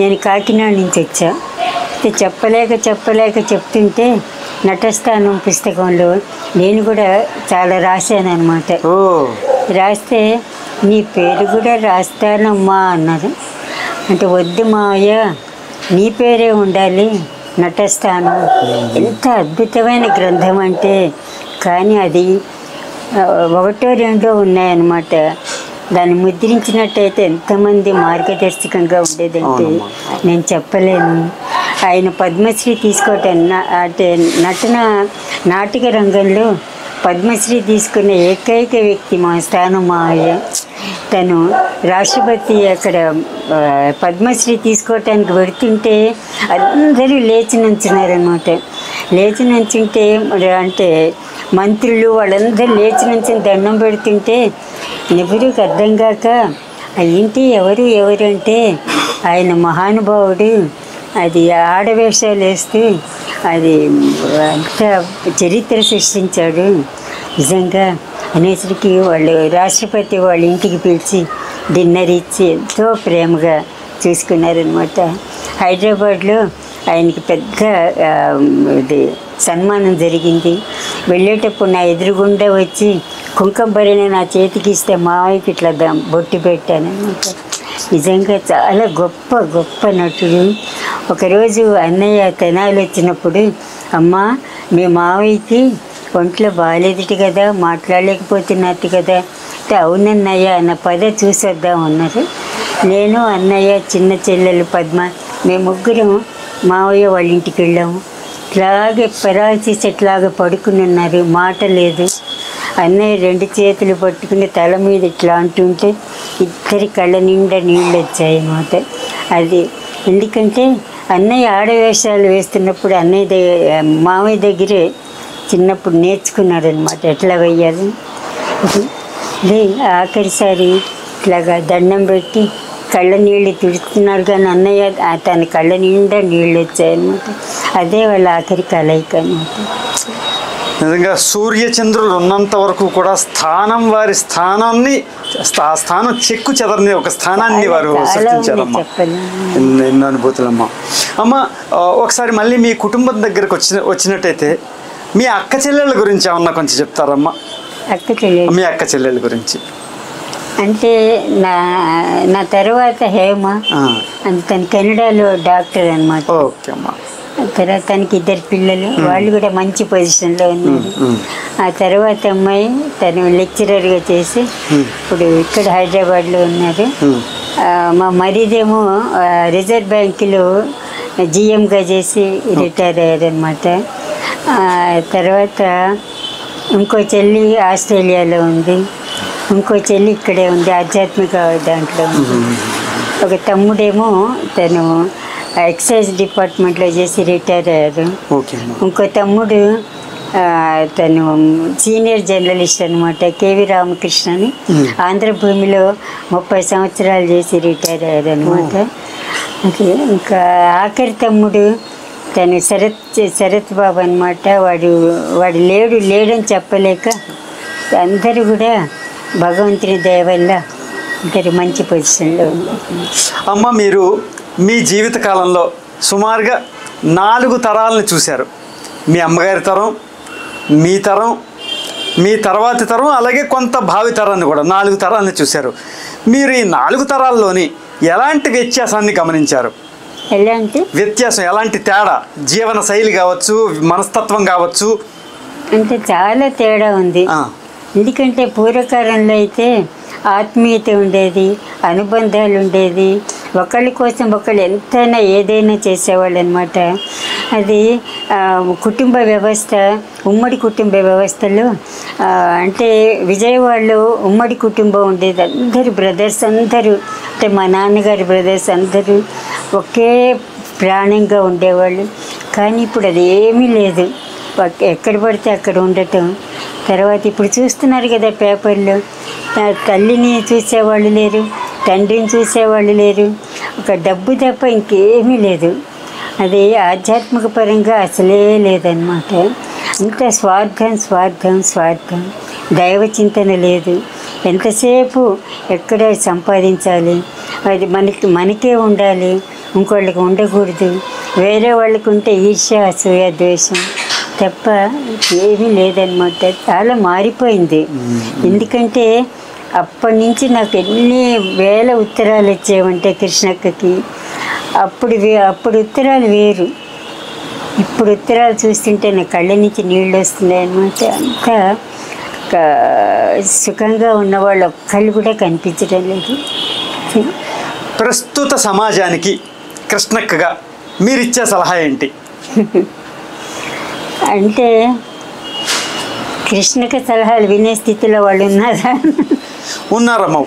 నేను కాకినాడ నుంచి వచ్చా. చెప్పలేక చెప్తుంటే నటస్థానం పుస్తకంలో నేను కూడా చాలా రాశాను అనమాట. ఓ రాస్తే నీ పేరు కూడా రాస్తానమ్మా అన్నారు. అంటే వద్దు మావయ్య, నీ పేరే ఉండాలి నటస్థానం. ఎంత అద్భుతమైన గ్రంథం అంటే, కానీ అది ఒకటో రెండో ఉన్నాయన్నమాట. దాన్ని ముద్రించినట్టయితే ఎంతమంది మార్గదర్శకంగా ఉండేదంటే నేను చెప్పలేను. ఆయన పద్మశ్రీ తీసుకోవటం అంటే నాటక రంగంలో పద్మశ్రీ తీసుకున్న ఏకైక వ్యక్తి మా స్థానం మావయ్య. తను రాష్ట్రపతి అక్కడ పద్మశ్రీ తీసుకోవటానికి పెడుతుంటే అందరూ లేచి నుంచున్నారనమాట. లేచి నుంచుంటే అంటే మంత్రులు వాళ్ళందరూ లేచి నుంచి దండం పెడుతుంటే ఎవరికి అర్థం కాక ఏంటి ఎవరంటే ఆయన మహానుభావుడు, అది ఆడవేషాలు వేస్తూ అది అంతా చరిత్ర సృష్టించాడు నిజంగా అనేసరికి వాళ్ళు రాష్ట్రపతి వాళ్ళ ఇంటికి పిలిచి డిన్నర్ ఇచ్చి ఎంతో ప్రేమగా చూసుకున్నారనమాట. హైదరాబాద్లో ఆయనకి పెద్ద ఇది సన్మానం జరిగింది. వెళ్ళేటప్పుడు నా ఎదురుగుండా వచ్చి కుంకుమ భరిణ నా చేతికి ఇస్తే మావయ్యకి ఇట్లా బొట్టు పెట్టానమాట. నిజంగా చాలా గొప్ప నటుడు. ఒకరోజు అన్నయ్య తెనాలి వచ్చినప్పుడు, అమ్మా మీ మావయ్యకి ఒంట్లో బాగాలేదుట కదా, మాట్లాడలేకపోతున్నట్టు కదా అంటే, అవునన్నయ్య అన్న పద చూసొద్దాం అన్నారు. నేను అన్నయ్య చిన్న చెల్లెలు పద్మ మేము ముగ్గురం మావయ్య వాళ్ళ ఇంటికి వెళ్ళాము. ఇట్లాగే పెరాలసిస్ ఎట్లాగా పడుకుని ఉన్నారు, మాట లేదు. అన్నయ్య రెండు చేతులు పట్టుకుని తల మీద ఇట్లా అంటుంటే ఇద్దరి కళ్ళ నిండా నీళ్ళు వచ్చాయి అన్నమాట. అది ఎందుకంటే అన్నయ్య ఆడవేషాలు వేస్తున్నప్పుడు మామయ్య దగ్గరే చిన్నప్పుడు నేర్చుకున్నాడు అనమాట ఎట్లా వేయాలి. అదే ఆఖరిసారి ఇట్లాగా దండం పెట్టి కళ్ళ నీళ్ళు తుడుస్తున్నారు, కానీ అన్నయ్య తన కళ్ళ నిండా నీళ్ళు వచ్చాయన్నమాట. అదే వాళ్ళ ఆఖరి కలయిక అనమాట. నిజంగా సూర్యచంద్రులు ఉన్నంత వరకు కూడా వారి స్థానాన్ని ఆ స్థానం చెక్కు చెదరని ఒక స్థానాన్ని వారు సృష్టించారమ్మా. ఎన్నో అనుభూతులమ్మా. అమ్మ ఒకసారి మళ్ళీ మీ కుటుంబం దగ్గరకు వచ్చినట్టయితే మీ అక్క చెల్లెళ్ళ గురించి ఏమన్నా కొంచెం చెప్తారమ్మా? మీ అక్క చెల్లెళ్ళ గురించి అంటే నా తర్వాత హేమ అంటే తను కెనడాలో డాక్టర్ అనమాట. ఓకే అమ్మా. తర్వాత తనకి ఇద్దరు పిల్లలు, వాళ్ళు కూడా మంచి పొజిషన్లో ఉన్నారు. ఆ తర్వాత అమ్మాయి తను లెక్చరర్గా చేసి ఇప్పుడు ఇక్కడ హైదరాబాద్లో ఉన్నారు. మా మరిదేమో రిజర్వ్ బ్యాంకులో జిఎంగా చేసి రిటైర్ అయ్యారనమాట. తర్వాత ఇంకో చెల్లి ఆస్ట్రేలియాలో ఉంది, ఇంకో చెల్లి ఇక్కడే ఉంది ఆధ్యాత్మిక దాంట్లో ఉంది. ఒక తమ్ముడేమో తను ఎక్సైజ్ డిపార్ట్మెంట్లో చేసి రిటైర్ అయ్యారు. ఇంకో తమ్ముడు తను సీనియర్ జర్నలిస్ట్ అనమాట, కేవి రామకృష్ణ అని, ఆంధ్రభూమిలో 30 సంవత్సరాలు చేసి రిటైర్ అయ్యారు అనమాట. ఇంకా ఆఖరి తమ్ముడు తను శరత్ బాబు అనమాట. వాడు లేడని చెప్పలేక అందరూ కూడా భగవంతుని దయ వల్ల అందరు మంచి పొజిషన్లో ఉన్నారు. అమ్మ, మీరు మీ జీవిత కాలంలో సుమారుగా 4 తరాలను చూశారు. మీ అమ్మగారి తరం, మీ తరం, మీ తర్వాతి తరం, అలాగే కొంత భావి తరాన్ని కూడా 4 తరాలను చూశారు. మీరు ఈ 4 తరాల్లోని ఎలాంటి వ్యత్యాసాన్ని గమనించారు? ఎలాంటి వ్యత్యాసం, ఎలాంటి తేడా, జీవన శైలి కావచ్చు, మనస్తత్వం కావచ్చు? అంటే చాలా తేడా ఉంది. ఎందుకంటే పూర్వకాలంలో అయితే ఆత్మీయత ఉండేది, అనుబంధాలు ఉండేది, ఒకళ్ళ కోసం ఒకళ్ళు ఎంతైనా ఏదైనా చేసేవాళ్ళు అనమాట. అది కుటుంబ వ్యవస్థ, ఉమ్మడి కుటుంబ వ్యవస్థలో అంటే విజయవాడలో ఉమ్మడి కుటుంబం ఉండేది. అందరు బ్రదర్స్ అందరూ, అంటే మా నాన్నగారి బ్రదర్స్ అందరూ ఒకే ప్రాణంగా ఉండేవాళ్ళు. కానీ ఇప్పుడు అది ఏమీ లేదు, ఎక్కడ పడితే అక్కడ ఉండటం. తర్వాత ఇప్పుడు చూస్తున్నారు కదా పేపర్లో, తల్లిని చూసేవాళ్ళు లేరు, తండ్రిని చూసేవాళ్ళు లేరు, ఒక డబ్బు తప్ప ఇంకేమీ లేదు. అది ఆధ్యాత్మిక పరంగా అసలే లేదన్నమాట. అంత స్వార్థం, దైవ చింతన లేదు. ఎంతసేపు ఎక్కడ సంపాదించాలి, అది మనకే ఉండాలి, ఇంకోళ్ళకి ఉండకూడదు, వేరే వాళ్ళకి ఉంటే ఈర్ష్య అసూయ ద్వేషం తప్ప ఏమీ లేదనమాట. చాలా మారిపోయింది. ఎందుకంటే అప్పటి నుంచి నాకు ఎన్ని వేల ఉత్తరాలు వచ్చేవంటే కృష్ణక్కకి. అప్పుడు ఉత్తరాలు వేరు, ఇప్పుడు ఉత్తరాలు చూస్తుంటే నా కళ్ళ నుంచి నీళ్ళు వస్తున్నాయి అనమాట. అంతా సుఖంగా ఉన్నవాళ్ళు ఒక్కళ్ళు కూడా కనిపించడం లేదు. ప్రస్తుత సమాజానికి కృష్ణక్కగా మీరిచ్చే సలహా ఏంటి? అంటే కృష్ణక సలహాలు వినే స్థితిలో వాళ్ళు ఉన్నారా? ఉన్నారమ్మా.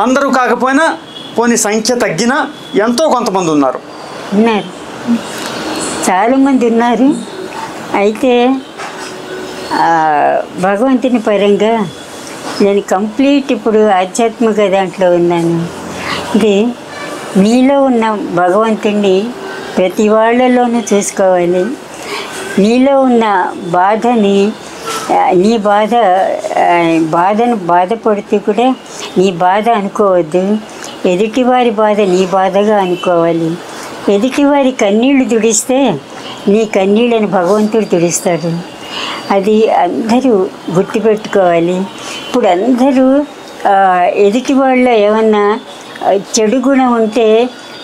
అందరూ కాకపోయినా పోనీ సంఖ్య తగ్గినా ఎంతో కొంతమంది ఉన్నారు. చాలామంది ఉన్నారు. అయితే భగవంతుని పరంగా నేను కంప్లీట్ ఇప్పుడు ఆధ్యాత్మిక దాంట్లో ఉన్నాను. ఇది నీలో ఉన్న భగవంతుణ్ణి ప్రతి వాళ్ళలోనూ చూసుకోవాలి. నీలో ఉన్న బాధని, నీ బాధను బాధపడుతూ కూడా నీ బాధ అనుకోవద్దు. ఎదుటివారి బాధ నీ బాధగా అనుకోవాలి. ఎదుటివారి కన్నీళ్లు తుడిస్తే నీ కన్నీళ్ళని భగవంతుడు తుడిస్తాడు. అది అందరూ గుర్తుపెట్టుకోవాలి. ఇప్పుడు అందరూ ఎదుటి వాళ్ళ ఏమన్నా చెడు గుణం ఉంటే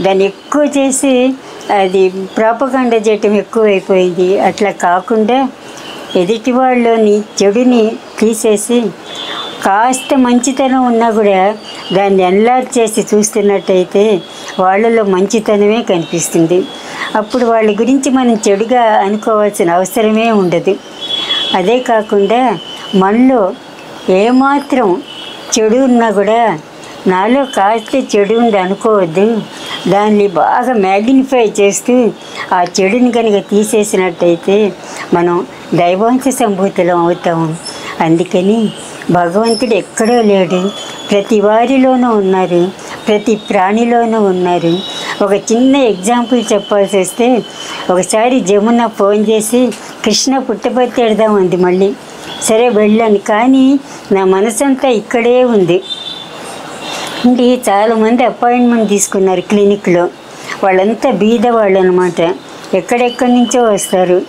దాన్ని ఎక్కువ చేసి అది ప్రాపగాండ చేయటం ఎక్కువైపోయింది. అట్లా కాకుండా ఎదుటి వాళ్ళని చెడుని తీసేసి కాస్త మంచితనం ఉన్నా కూడా దాన్ని ఎన్లార్జ్ చేసి చూస్తున్నట్టయితే వాళ్ళలో మంచితనమే కనిపిస్తుంది. అప్పుడు వాళ్ళ గురించి మనం చెడుగా అనుకోవాల్సిన అవసరమే ఉండదు. అదే కాకుండా మనలో ఏమాత్రం చెడు ఉన్నా కూడా నాలో కాస్త చెడు ఉంది అనుకోవద్దు. దాన్ని బాగా మ్యాగ్నిఫై చేస్తూ ఆ చెడుని కనుక తీసేసినట్టయితే మనం దైవాంశ సంభూతులం అవుతాము. అందుకని భగవంతుడు ఎక్కడో లేడు, ప్రతి వారిలోనూ ఉన్నారు, ప్రతి ప్రాణిలోనూ ఉన్నారు. ఒక చిన్న ఎగ్జాంపుల్ చెప్పాల్సి వస్తే, ఒకసారి జమున ఫోన్ చేసి కృష్ణ పుట్టపర్తి వెడదామంది. మళ్ళీ సరే వెళ్ళాను, కానీ నా మనసంతా ఇక్కడే ఉంది. అంటే చాలామంది అపాయింట్మెంట్ తీసుకున్నారు క్లినిక్లో. వాళ్ళంతా బీద వాళ్ళు అనమాట, ఎక్కడెక్కడి నుంచో వస్తారు.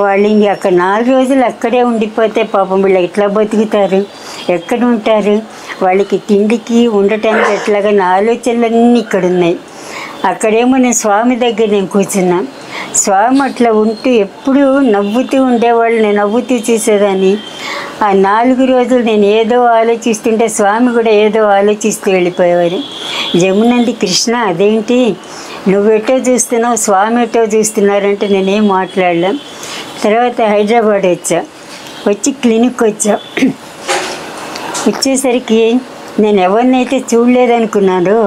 వాళ్ళు ఇంక అక్కడ 4 రోజులు అక్కడే ఉండిపోతే పాపం వీళ్ళు ఎట్లా బతుకుతారు, ఎక్కడ ఉంటారు, వాళ్ళకి తిండికి ఉండటానికి ఎట్లాగని ఆలోచనలన్నీ ఇక్కడ ఉన్నాయి. అక్కడేమో నేను స్వామి దగ్గర నేను కూర్చున్నా. స్వామి అట్లా ఉంటూ ఎప్పుడూ నవ్వుతూ ఉండేవాళ్ళు, నేను నవ్వుతూ చూసేదాన్ని. ఆ 4 రోజులు నేను ఏదో ఆలోచిస్తుంటే స్వామి కూడా ఏదో ఆలోచిస్తూ వెళ్ళిపోయేవారు. జమునంది కృష్ణ అదేంటి నువ్వెటో చూస్తున్నావు, స్వామి ఎటో చూస్తున్నారంటే నేనేం మాట్లాడలేం. తర్వాత హైదరాబాద్ వచ్చి క్లినిక్ వచ్చేసరికి నేను ఎవరినైతే చూడలేదనుకున్నానో,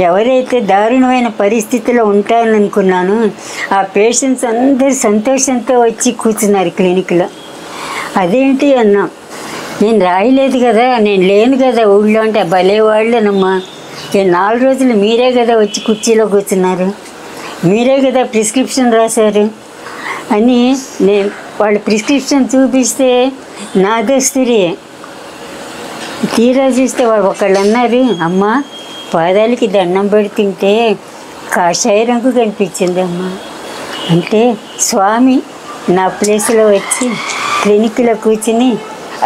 ఎవరైతే దారుణమైన పరిస్థితిలో ఉంటాననుకున్నానో ఆ పేషెంట్స్ అందరు సంతోషంతో వచ్చి కూర్చున్నారు క్లినిక్లో. అదేంటి అన్నా, నేను రాయలేదు కదా, నేను లేను కదా ఊళ్ళో. అంటే భలే వాళ్ళనమ్మా, నేను 4 రోజులు మీరే కదా వచ్చి కుర్చీలో కూర్చున్నారు, మీరే కదా ప్రిస్క్రిప్షన్ రాశారు అని నేను వాళ్ళ ప్రిస్క్రిప్షన్ చూపిస్తే నా దస్తురే. తీరా చూస్తే ఒకళ్ళు అన్నారు, అమ్మ పాదాలకి దండం పెడుతుంటే కాషాయ రంగు కనిపించింది అమ్మ. అంటే స్వామి నా ప్లేస్లో వచ్చి క్లినిక్లో కూర్చుని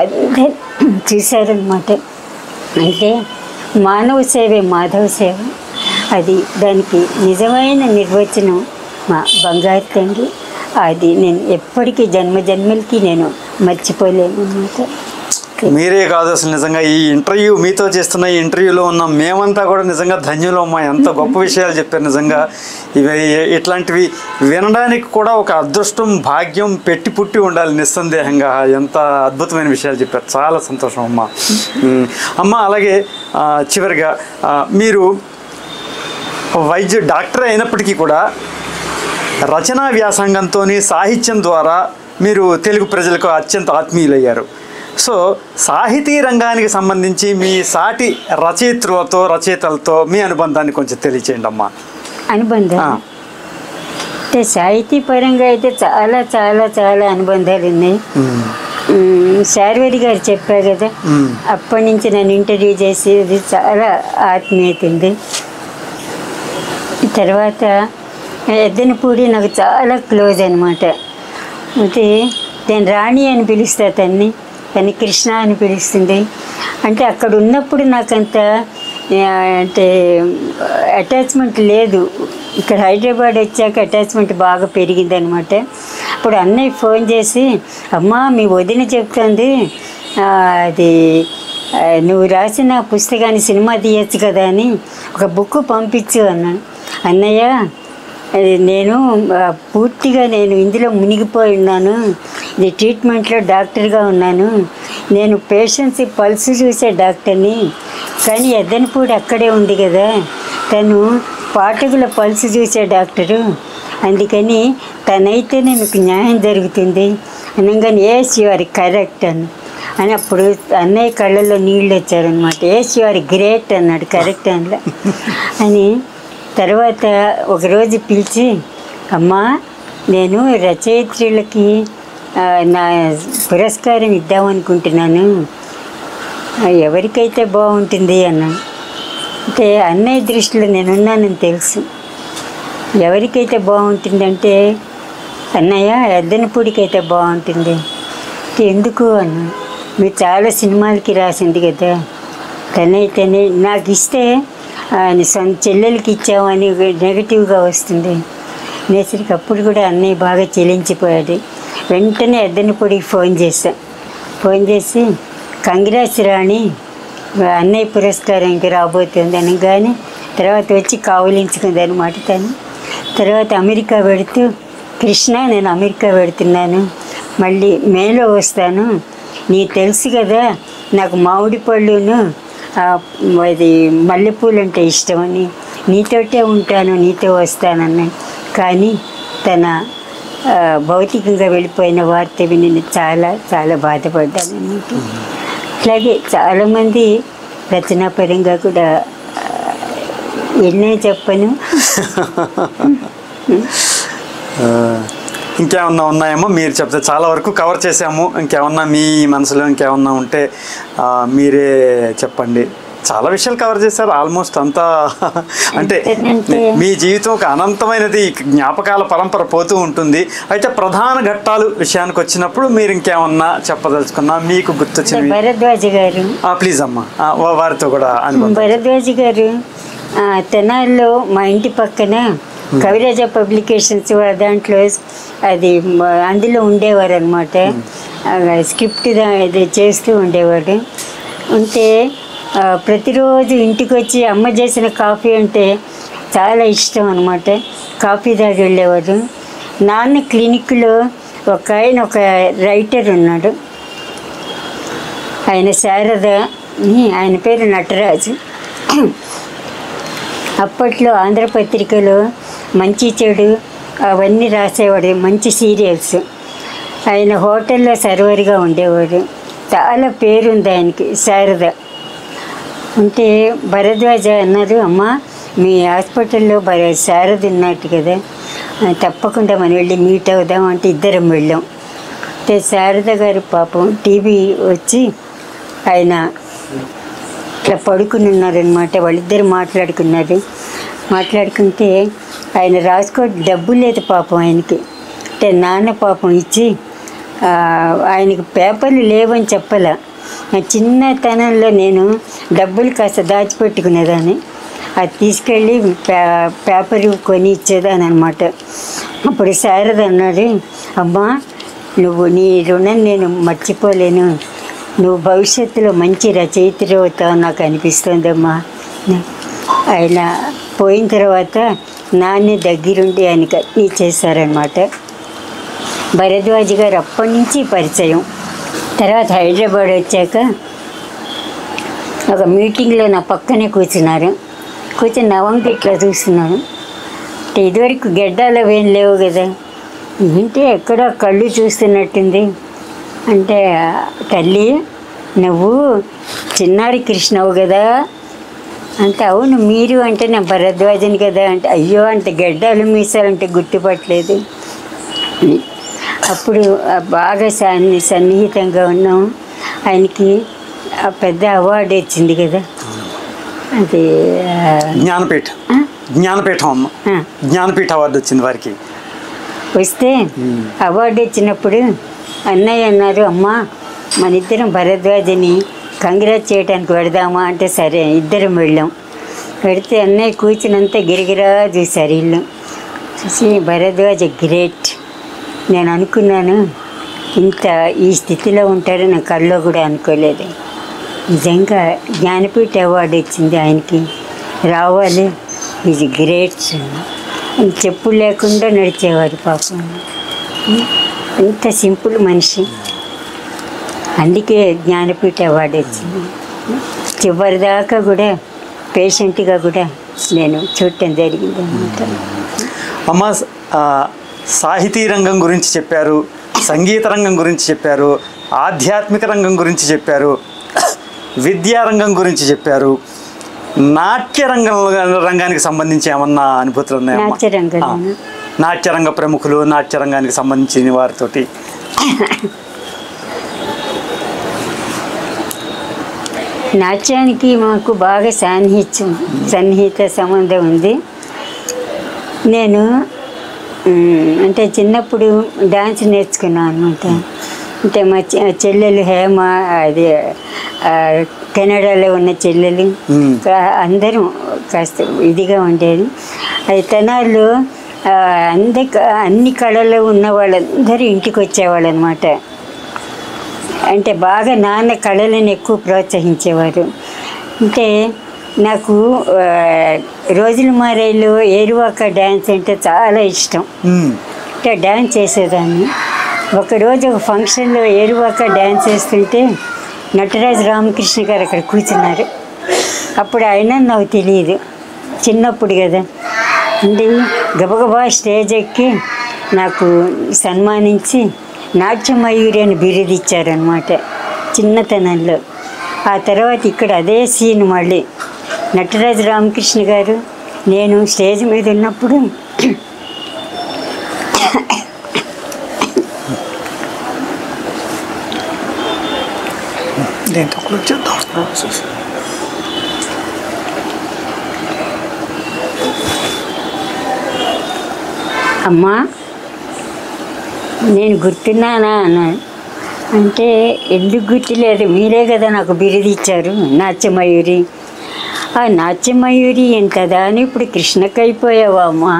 అందరూ చూశారనమాట. అంటే మానవ సేవే మాధవ సేవ, అది దానికి నిజమైన నిర్వచనం మా బంగారు తండ్రి. అది నేను ఎప్పటికీ జన్మలకి నేను మర్చిపోలేను అన్నమాట. మీరే కాదు, అసలు నిజంగా ఈ ఇంటర్వ్యూ మీతో చేస్తున్న ఈ ఇంటర్వ్యూలో ఉన్న మేమంతా కూడా నిజంగా ధన్యులమ్మా. ఎంత గొప్ప విషయాలు చెప్పారు. నిజంగా ఇవి ఇట్లాంటివి వినడానికి కూడా ఒక అదృష్టం భాగ్యం పెట్టి పుట్టి ఉండాలి నిస్సందేహంగా. ఎంత అద్భుతమైన విషయాలు చెప్పారు, చాలా సంతోషం అమ్మా. అమ్మ అలాగే చివరిగా మీరు డాక్టర్ అయినప్పటికీ కూడా రచనా వ్యాసంగంతో సాహిత్యం ద్వారా మీరు తెలుగు ప్రజలకు అత్యంత ఆత్మీయులయ్యారు. సో సాహితీ రంగానికి సంబంధించి మీ సాటి రచయితలతో మీ అనుబంధాన్ని కొంచెం తెలియచేయండి అమ్మా. అనుబంధం అంటే సాహితీ పరంగా అయితే చాలా చాలా చాలా అనుబంధాలు ఉన్నాయి. శార్వరి గారు చెప్పారు కదా, అప్పటి నుంచి నన్ను ఇంటర్వ్యూ చేసి అది చాలా ఆత్మీయత ఉంది. తర్వాత ఎద్దనపూడి నాకు చాలా క్లోజ్ అనమాట. అయితే నేను రాణి అని పిలుస్తా తన్ని కృష్ణ అని పిలుస్తుంది. అంటే అక్కడ ఉన్నప్పుడు నాకంత అంటే అటాచ్మెంట్ లేదు. ఇక్కడ హైదరాబాద్ వచ్చాక అటాచ్మెంట్ బాగా పెరిగిందనమాట. అప్పుడు అన్నయ్య ఫోన్ చేసి, అమ్మా మీ వదిన చెప్తుంది అది నువ్వు రాసిన పుస్తకాన్ని సినిమా తీయచ్చు కదా అని ఒక బుక్ పంపించు అన్నాను. అన్నయ్య నేను పూర్తిగా ఇందులో మునిగిపోయి ఉన్నాను, ఇది ట్రీట్మెంట్లో డాక్టర్గా ఉన్నాను, నేను పేషెంట్స్ పల్స్ చూసే డాక్టర్ని, కానీ ఎద్దనపూడి అక్కడే ఉంది కదా, తను పాఠకుల పల్స్ చూసే డాక్టరు, అందుకని తనైతేనే మీకు న్యాయం జరుగుతుంది అనగానే ఎస్ యు ఆర్ కరెక్ట్ అని అప్పుడు అన్నయ్య కళ్ళల్లో నీళ్ళు వచ్చారనమాట. ఎస్ యు ఆర్ గ్రేట్ అన్నాడు, కరెక్ట్ అన్నలా అని. తర్వాత ఒకరోజు పిలిచి, అమ్మా నేను రచయిత్రులకి నా పురస్కారం ఇద్దామనుకుంటున్నాను, ఎవరికైతే బాగుంటుంది అన్నాను. అంటే అన్నయ్య దృష్టిలో నేనున్నానని తెలుసు. ఎవరికైతే బాగుంటుందంటే అన్నయ్య ఎద్దనపూడికైతే బాగుంటుంది. ఎందుకు అన్నా, మీరు చాలా సినిమాలకి రాసింది కదా, తనైతేనే నాకు ఇస్తే సొంత చెల్లెలకి ఇచ్చామని నెగిటివ్గా వస్తుంది నేసరికి. అప్పుడు కూడా అన్నయ్య బాగా చెలించిపోయాడు. వెంటనే ఎద్దనపూడికి ఫోన్ చేసి కంగ్రాట్స్ రాణి, అన్నయ్య పురస్కారానికి రాబోతుంది అనగానే తర్వాత వచ్చి కావులించుకుంది అనమాట తను. తర్వాత అమెరికా పెడుతూ, కృష్ణ నేను అమెరికా పెడుతున్నాను, మళ్ళీ మేలో వస్తాను, నీకు తెలుసు కదా నాకు మామిడి పళ్ళును అది మల్లెపూలు అంటే ఇష్టమని, నీతోటే ఉంటాను, నీతో వస్తానన్నా. కానీ తన భౌతికంగా వెళ్ళిపోయిన వార్త విని నేను చాలా చాలా బాధపడ్డాను అన్నమాట. అట్లాగే చాలామంది రచనాపరంగా కూడా ఎన్నే చెప్పను. ఇంకేమన్నా ఉన్నాయేమో మీరు చెప్తే, చాలా వరకు కవర్ చేసాము. ఇంకేమన్నా మీ మనసులో ఇంకేమన్నా ఉంటే మీరే చెప్పండి. చాలా విషయాలు కవర్ చేశారు, ఆల్మోస్ట్ అంతా. అంటే మీ జీవితం ఒక అనంతమైనది, జ్ఞాపకాల పరంపర పోతూ ఉంటుంది. అయితే ప్రధాన ఘట్టాలు విషయానికి వచ్చినప్పుడు మీరు ఇంకేమన్నా చెప్పదలుచుకున్నా, మీకు గుర్తొచ్చింది. భరద్వాజ గారు, ప్లీజ్ అమ్మా, వారితో కూడా భరద్వాజ గారు తెనాల్లో మా ఇంటి పక్కన కవిరాజ పబ్లికేషన్స్ దాంట్లో అది అందులో ఉండేవారు అనమాట. స్క్రిప్ట్ ఇది చేస్తూ ఉండేవాడు. ఉంటే ప్రతిరోజు ఇంటికి వచ్చి అమ్మ చేసిన కాఫీ అంటే చాలా ఇష్టం అనమాట. కాఫీ తాగి వెళ్ళేవారు. నాన్న క్లినిక్లో ఒక రైటర్ ఉన్నాడు, ఆయన శారద, ఆయన పేరు నటరాజు. అప్పట్లో ఆంధ్రపత్రికలో మంచి చెడు అవన్నీ రాసేవాడు, మంచి సీరియల్స్. ఆయన హోటల్లో సర్వర్గా ఉండేవాడు. చాలా పేరుంది ఆయనకి, శారద. అంటే భరద్వాజ అన్నారు, అమ్మ మీ హాస్పిటల్లో శారద ఉన్నట్టు కదా, తప్పకుండా మనం వెళ్ళి మీట్ అవుదాం అంటే ఇద్దరం వెళ్ళాం. అంటే శారద గారు పాపం టీవీ వచ్చి ఆయన ఇట్లా పడుకుని ఉన్నారనమాట. వాళ్ళిద్దరు మాట్లాడుకుంటే ఆయన డబ్బు లేదు పాపం ఆయనకి. అంటే నాన్న పాపం ఇచ్చి ఆయనకి పేపర్లు లేవని చెప్పలే. చిన్నతనంలో నేను డబ్బులు కాస్త దాచిపెట్టుకునేదాన్ని, అది తీసుకెళ్ళి పేపర్ కొని ఇచ్చేదాన్ని అనమాట. అప్పుడు శారద అన్నాడు, అమ్మా నువ్వు నీ రుణం నేను మర్చిపోలేను, నువ్వు భవిష్యత్తులో మంచి రచయిత్రి అవుతావు నాకు అనిపిస్తుందమ్మా. ఆయన పోయిన తర్వాత నాన్నే దగ్గరుండి ఆయనకి అన్నీ చేశారనమాట. భరద్వాజ్ గారు అప్పటి నుంచి పరిచయం. తర్వాత హైదరాబాద్ వచ్చాక ఒక మీటింగ్లో నా పక్కనే కూర్చుని నా వంక ఇట్లా చూస్తున్నాను. అంటే ఇదివరకు గెడ్డాలు ఏం లేవు కదా, ఏంటి ఎక్కడో కళ్ళు చూస్తున్నట్టుంది. అంటే తల్లి నువ్వు చిన్నారి కృష్ణవు కదా అంటే, అవును మీరు అంటే నేను భరద్వాజని కదా అంటే, అయ్యో అంటే గడ్డాలు మీసాలంటే గుర్తుపట్టలేదు. అప్పుడు బాగా సన్నిహితంగా ఉన్నాం. ఆయనకి పెద్ద అవార్డు వచ్చింది కదా, అది జ్ఞానపీఠం అమ్మ, జ్ఞానపీఠ అవార్డు వచ్చింది వారికి. వస్తే అవార్డు వచ్చినప్పుడు అన్నయ్య అన్నారు, అమ్మా మన ఇద్దరం భరద్వాజని కంగ్రాట్ చేయడానికి వెడదామా అంటే సరే ఇద్దరం వెళ్ళాం. పెడితే అన్నయ్య కూర్చునంతా గిరిగిరా చూశారు ఇల్లు చూసి, భరద్వాజ గ్రేట్. నేను అనుకున్నాను ఇంత ఈ స్థితిలో ఉంటారని నా కల్లో కూడా అనుకోలేదు. నిజంగా జ్ఞానపీఠ అవార్డు వచ్చింది ఆయనకి, రావాలి, ఈజ్ గ్రేట్. చెప్పులు లేకుండా నడిచేవారు పాపం, అంత సింపుల్ మనిషి. అందుకే జ్ఞానపీఠ అవార్డు వచ్చింది. చివరిదాకా కూడా పేషెంట్గా కూడా నేను చూడటం జరిగింది అన్నమాట. అమ్మ, సాహితీ రంగం గురించి చెప్పారు, సంగీత రంగం గురించి చెప్పారు, ఆధ్యాత్మిక రంగం గురించి చెప్పారు, విద్యారంగం గురించి చెప్పారు. నాట్య రంగానికి సంబంధించి ఏమన్నా అనుభూతులు ఉన్నాయా? నాట్యరంగ ప్రముఖులు, నాట్యరంగానికి సంబంధించిన వారితోటి నాట్యానికి మాకు బాగా సన్నిహిత సంబంధం ఉంది. నేను అంటే చిన్నప్పుడు డాన్స్ నేర్చుకున్నాను అనమాట. అంటే మా చెల్లెలు హేమ, అది కెనడాలో ఉన్న చెల్లెలు, అందరం కాస్త ఇదిగా ఉండేది. అది తెనాల్లో అన్ని కళల్లో ఉన్న వాళ్ళందరూ ఇంటికి వచ్చేవాళ్ళు అనమాట. అంటే బాగా నాన్న కళలను ఎక్కువ ప్రోత్సహించేవారు. అంటే నాకు రోజుల మారేళ్ళు ఏరువాక డ్యాన్స్ అంటే చాలా ఇష్టం. అంటే డ్యాన్స్ చేసేదాన్ని. ఒకరోజు ఒక ఫంక్షన్లో ఏరువాక డ్యాన్స్ చేస్తుంటే నటరాజు రామకృష్ణ గారు అక్కడ కూర్చున్నారు. అప్పుడు ఆయన నాకు తెలియదు, చిన్నప్పుడు కదా. అంటే గబగబా స్టేజ్ ఎక్కి నాకు సన్మానించి నాట్యమయూరి అని బిరుదు ఇచ్చారనమాట చిన్నతనంలో. ఆ తర్వాత ఇక్కడ అదే సీన్ మళ్ళీ నటరాజు రామకృష్ణ గారు నేను స్టేజ్ మీద ఉన్నప్పుడు అమ్మా నేను గుర్తున్నానా అన్నాను. అంటే ఎందుకు గుర్తులేదు, మీరే కదా నాకు బిరుదు ఇచ్చారు నాట్యమయూరి. ఆ నాట్యమయూరి ఏం కదా అని ఇప్పుడు కృష్ణకి అయిపోయావా అమ్మా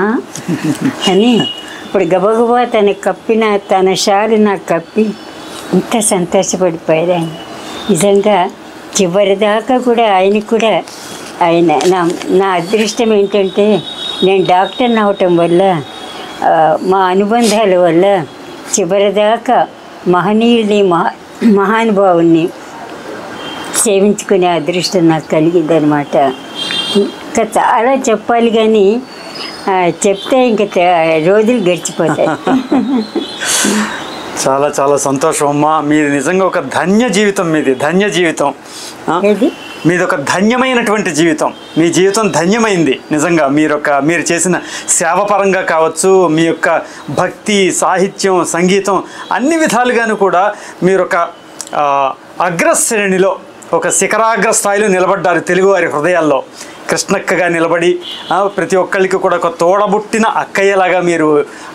అని ఇప్పుడు గబగబా తన షాలు నాకు కప్పి ఇంత సంతోషపడిపోయారు ఆయన. నిజంగా చివరిదాకా కూడా ఆయనకు కూడా నా అదృష్టం ఏంటంటే నేను డాక్టర్ని అవటం వల్ల, మా అనుబంధాల వల్ల చివరిదాకా మహనీయుల్ని మహానుభావుల్ని సేవించుకునే అదృష్టం నాకు కలిగిందనమాట. ఇంకా చాలా చెప్పాలి కానీ చెప్తే ఇంకా రోజులు గడిచిపోతాయి. చాలా చాలా సంతోషం అమ్మా. మీది నిజంగా ఒక ధన్య జీవితం, ధన్య జీవితం. మీది ఒక ధన్యమైనటువంటి జీవితం. మీ జీవితం ధన్యమైంది నిజంగా. మీరు చేసిన సేవపరంగా కావచ్చు, మీ యొక్క భక్తి, సాహిత్యం, సంగీతం అన్ని విధాలుగాను కూడా మీరు ఒక అగ్రశ్రేణిలో, ఒక శిఖరాగ్ర స్థాయిలో నిలబడ్డారు తెలుగువారి హృదయాల్లో. కృష్ణక్కగా నిలబడి ప్రతి ఒక్కరికి కూడా ఒక తోడబుట్టిన అక్కయ్యలాగా మీరు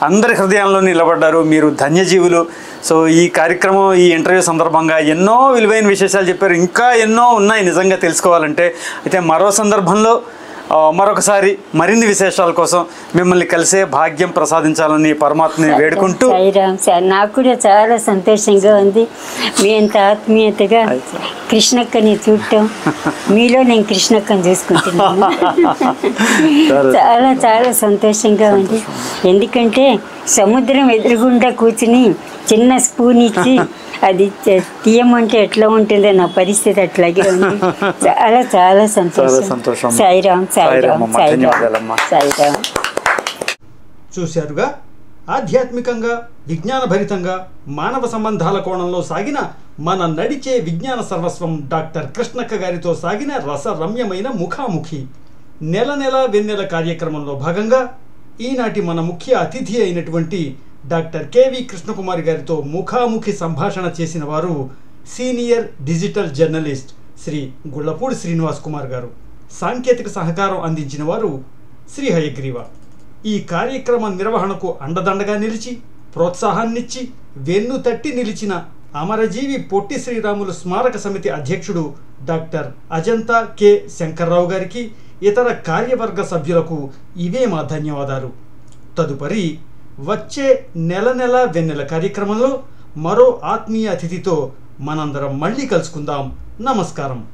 అందరి హృదయాల్లో నిలబడ్డారు. మీరు ధన్యజీవులు. సో ఈ కార్యక్రమం, ఈ ఇంటర్వ్యూ సందర్భంగా ఎన్నో విలువైన విశేషాలు చెప్పారు. ఇంకా ఎన్నో ఉన్నాయి నిజంగా తెలుసుకోవాలంటే. అయితే మరో సందర్భంలో మరొకసారి మరిన్ని విశేషాల కోసం మిమ్మల్ని కలిసే భాగ్యం ప్రసాదించాలని పరమాత్మని వేడుకుంటూ. సాయిరామ్ సార్, నాకు కూడా చాలా సంతోషంగా ఉంది మీ అంత ఆత్మీయతగా కృష్ణక్కని చూడటం. మీలో నేను కృష్ణక్కని చూసుకుంటున్నాను. చాలా చాలా సంతోషంగా ఉంది. ఎందుకంటే సముద్రం ఎదురుగుండా కూర్చుని చిన్న స్పూన్ ఇచ్చి అది తీయమంటే ఎట్లా ఉంటుందో నా పరిస్థితి అట్లాగే ఉంది. చాలా చాలా సంతోషం. సాయిరామ్ సాయిరామ్ సాయిరామ్ సాయిరామ్. చూశారుగా, ఆధ్యాత్మికంగా, విజ్ఞానభరితంగా, మానవ సంబంధాల కోణంలో సాగిన మన నడిచే విజ్ఞాన సర్వస్వం డాక్టర్ కృష్ణక్క గారితో సాగిన రసరమ్యమైన ముఖాముఖి. నెల నెల వెన్నెల కార్యక్రమంలో భాగంగా ఈనాటి మన ముఖ్య అతిథి అయినటువంటి డాక్టర్ కెవి కృష్ణకుమారి గారితో ముఖాముఖి సంభాషణ చేసిన వారు senior digital journalist Shri Gullapudi Srinivas Kumar గారు. సాంకేతిక సహకారం అందించిన వారు శ్రీ హయగ్రీవ. ఈ కార్యక్రమ నిర్వహణకు అండదండగా నిలిచి ప్రోత్సాహాన్నిచ్చి వెన్ను తట్టి నిలిచిన అమరజీవి పొట్టి శ్రీరాములు స్మారక సమితి అధ్యక్షుడు డాక్టర్ అజంతా కె శంకర్రావు గారికి, ఇతర కార్యవర్గ సభ్యులకు ఇవే మా ధన్యవాదాలు. తదుపరి వచ్చే నెల వెన్నెల కార్యక్రమంలో మరో ఆత్మీయ అతిథితో మనందరం మళ్ళీ కలుసుకుందాం. నమస్కారం.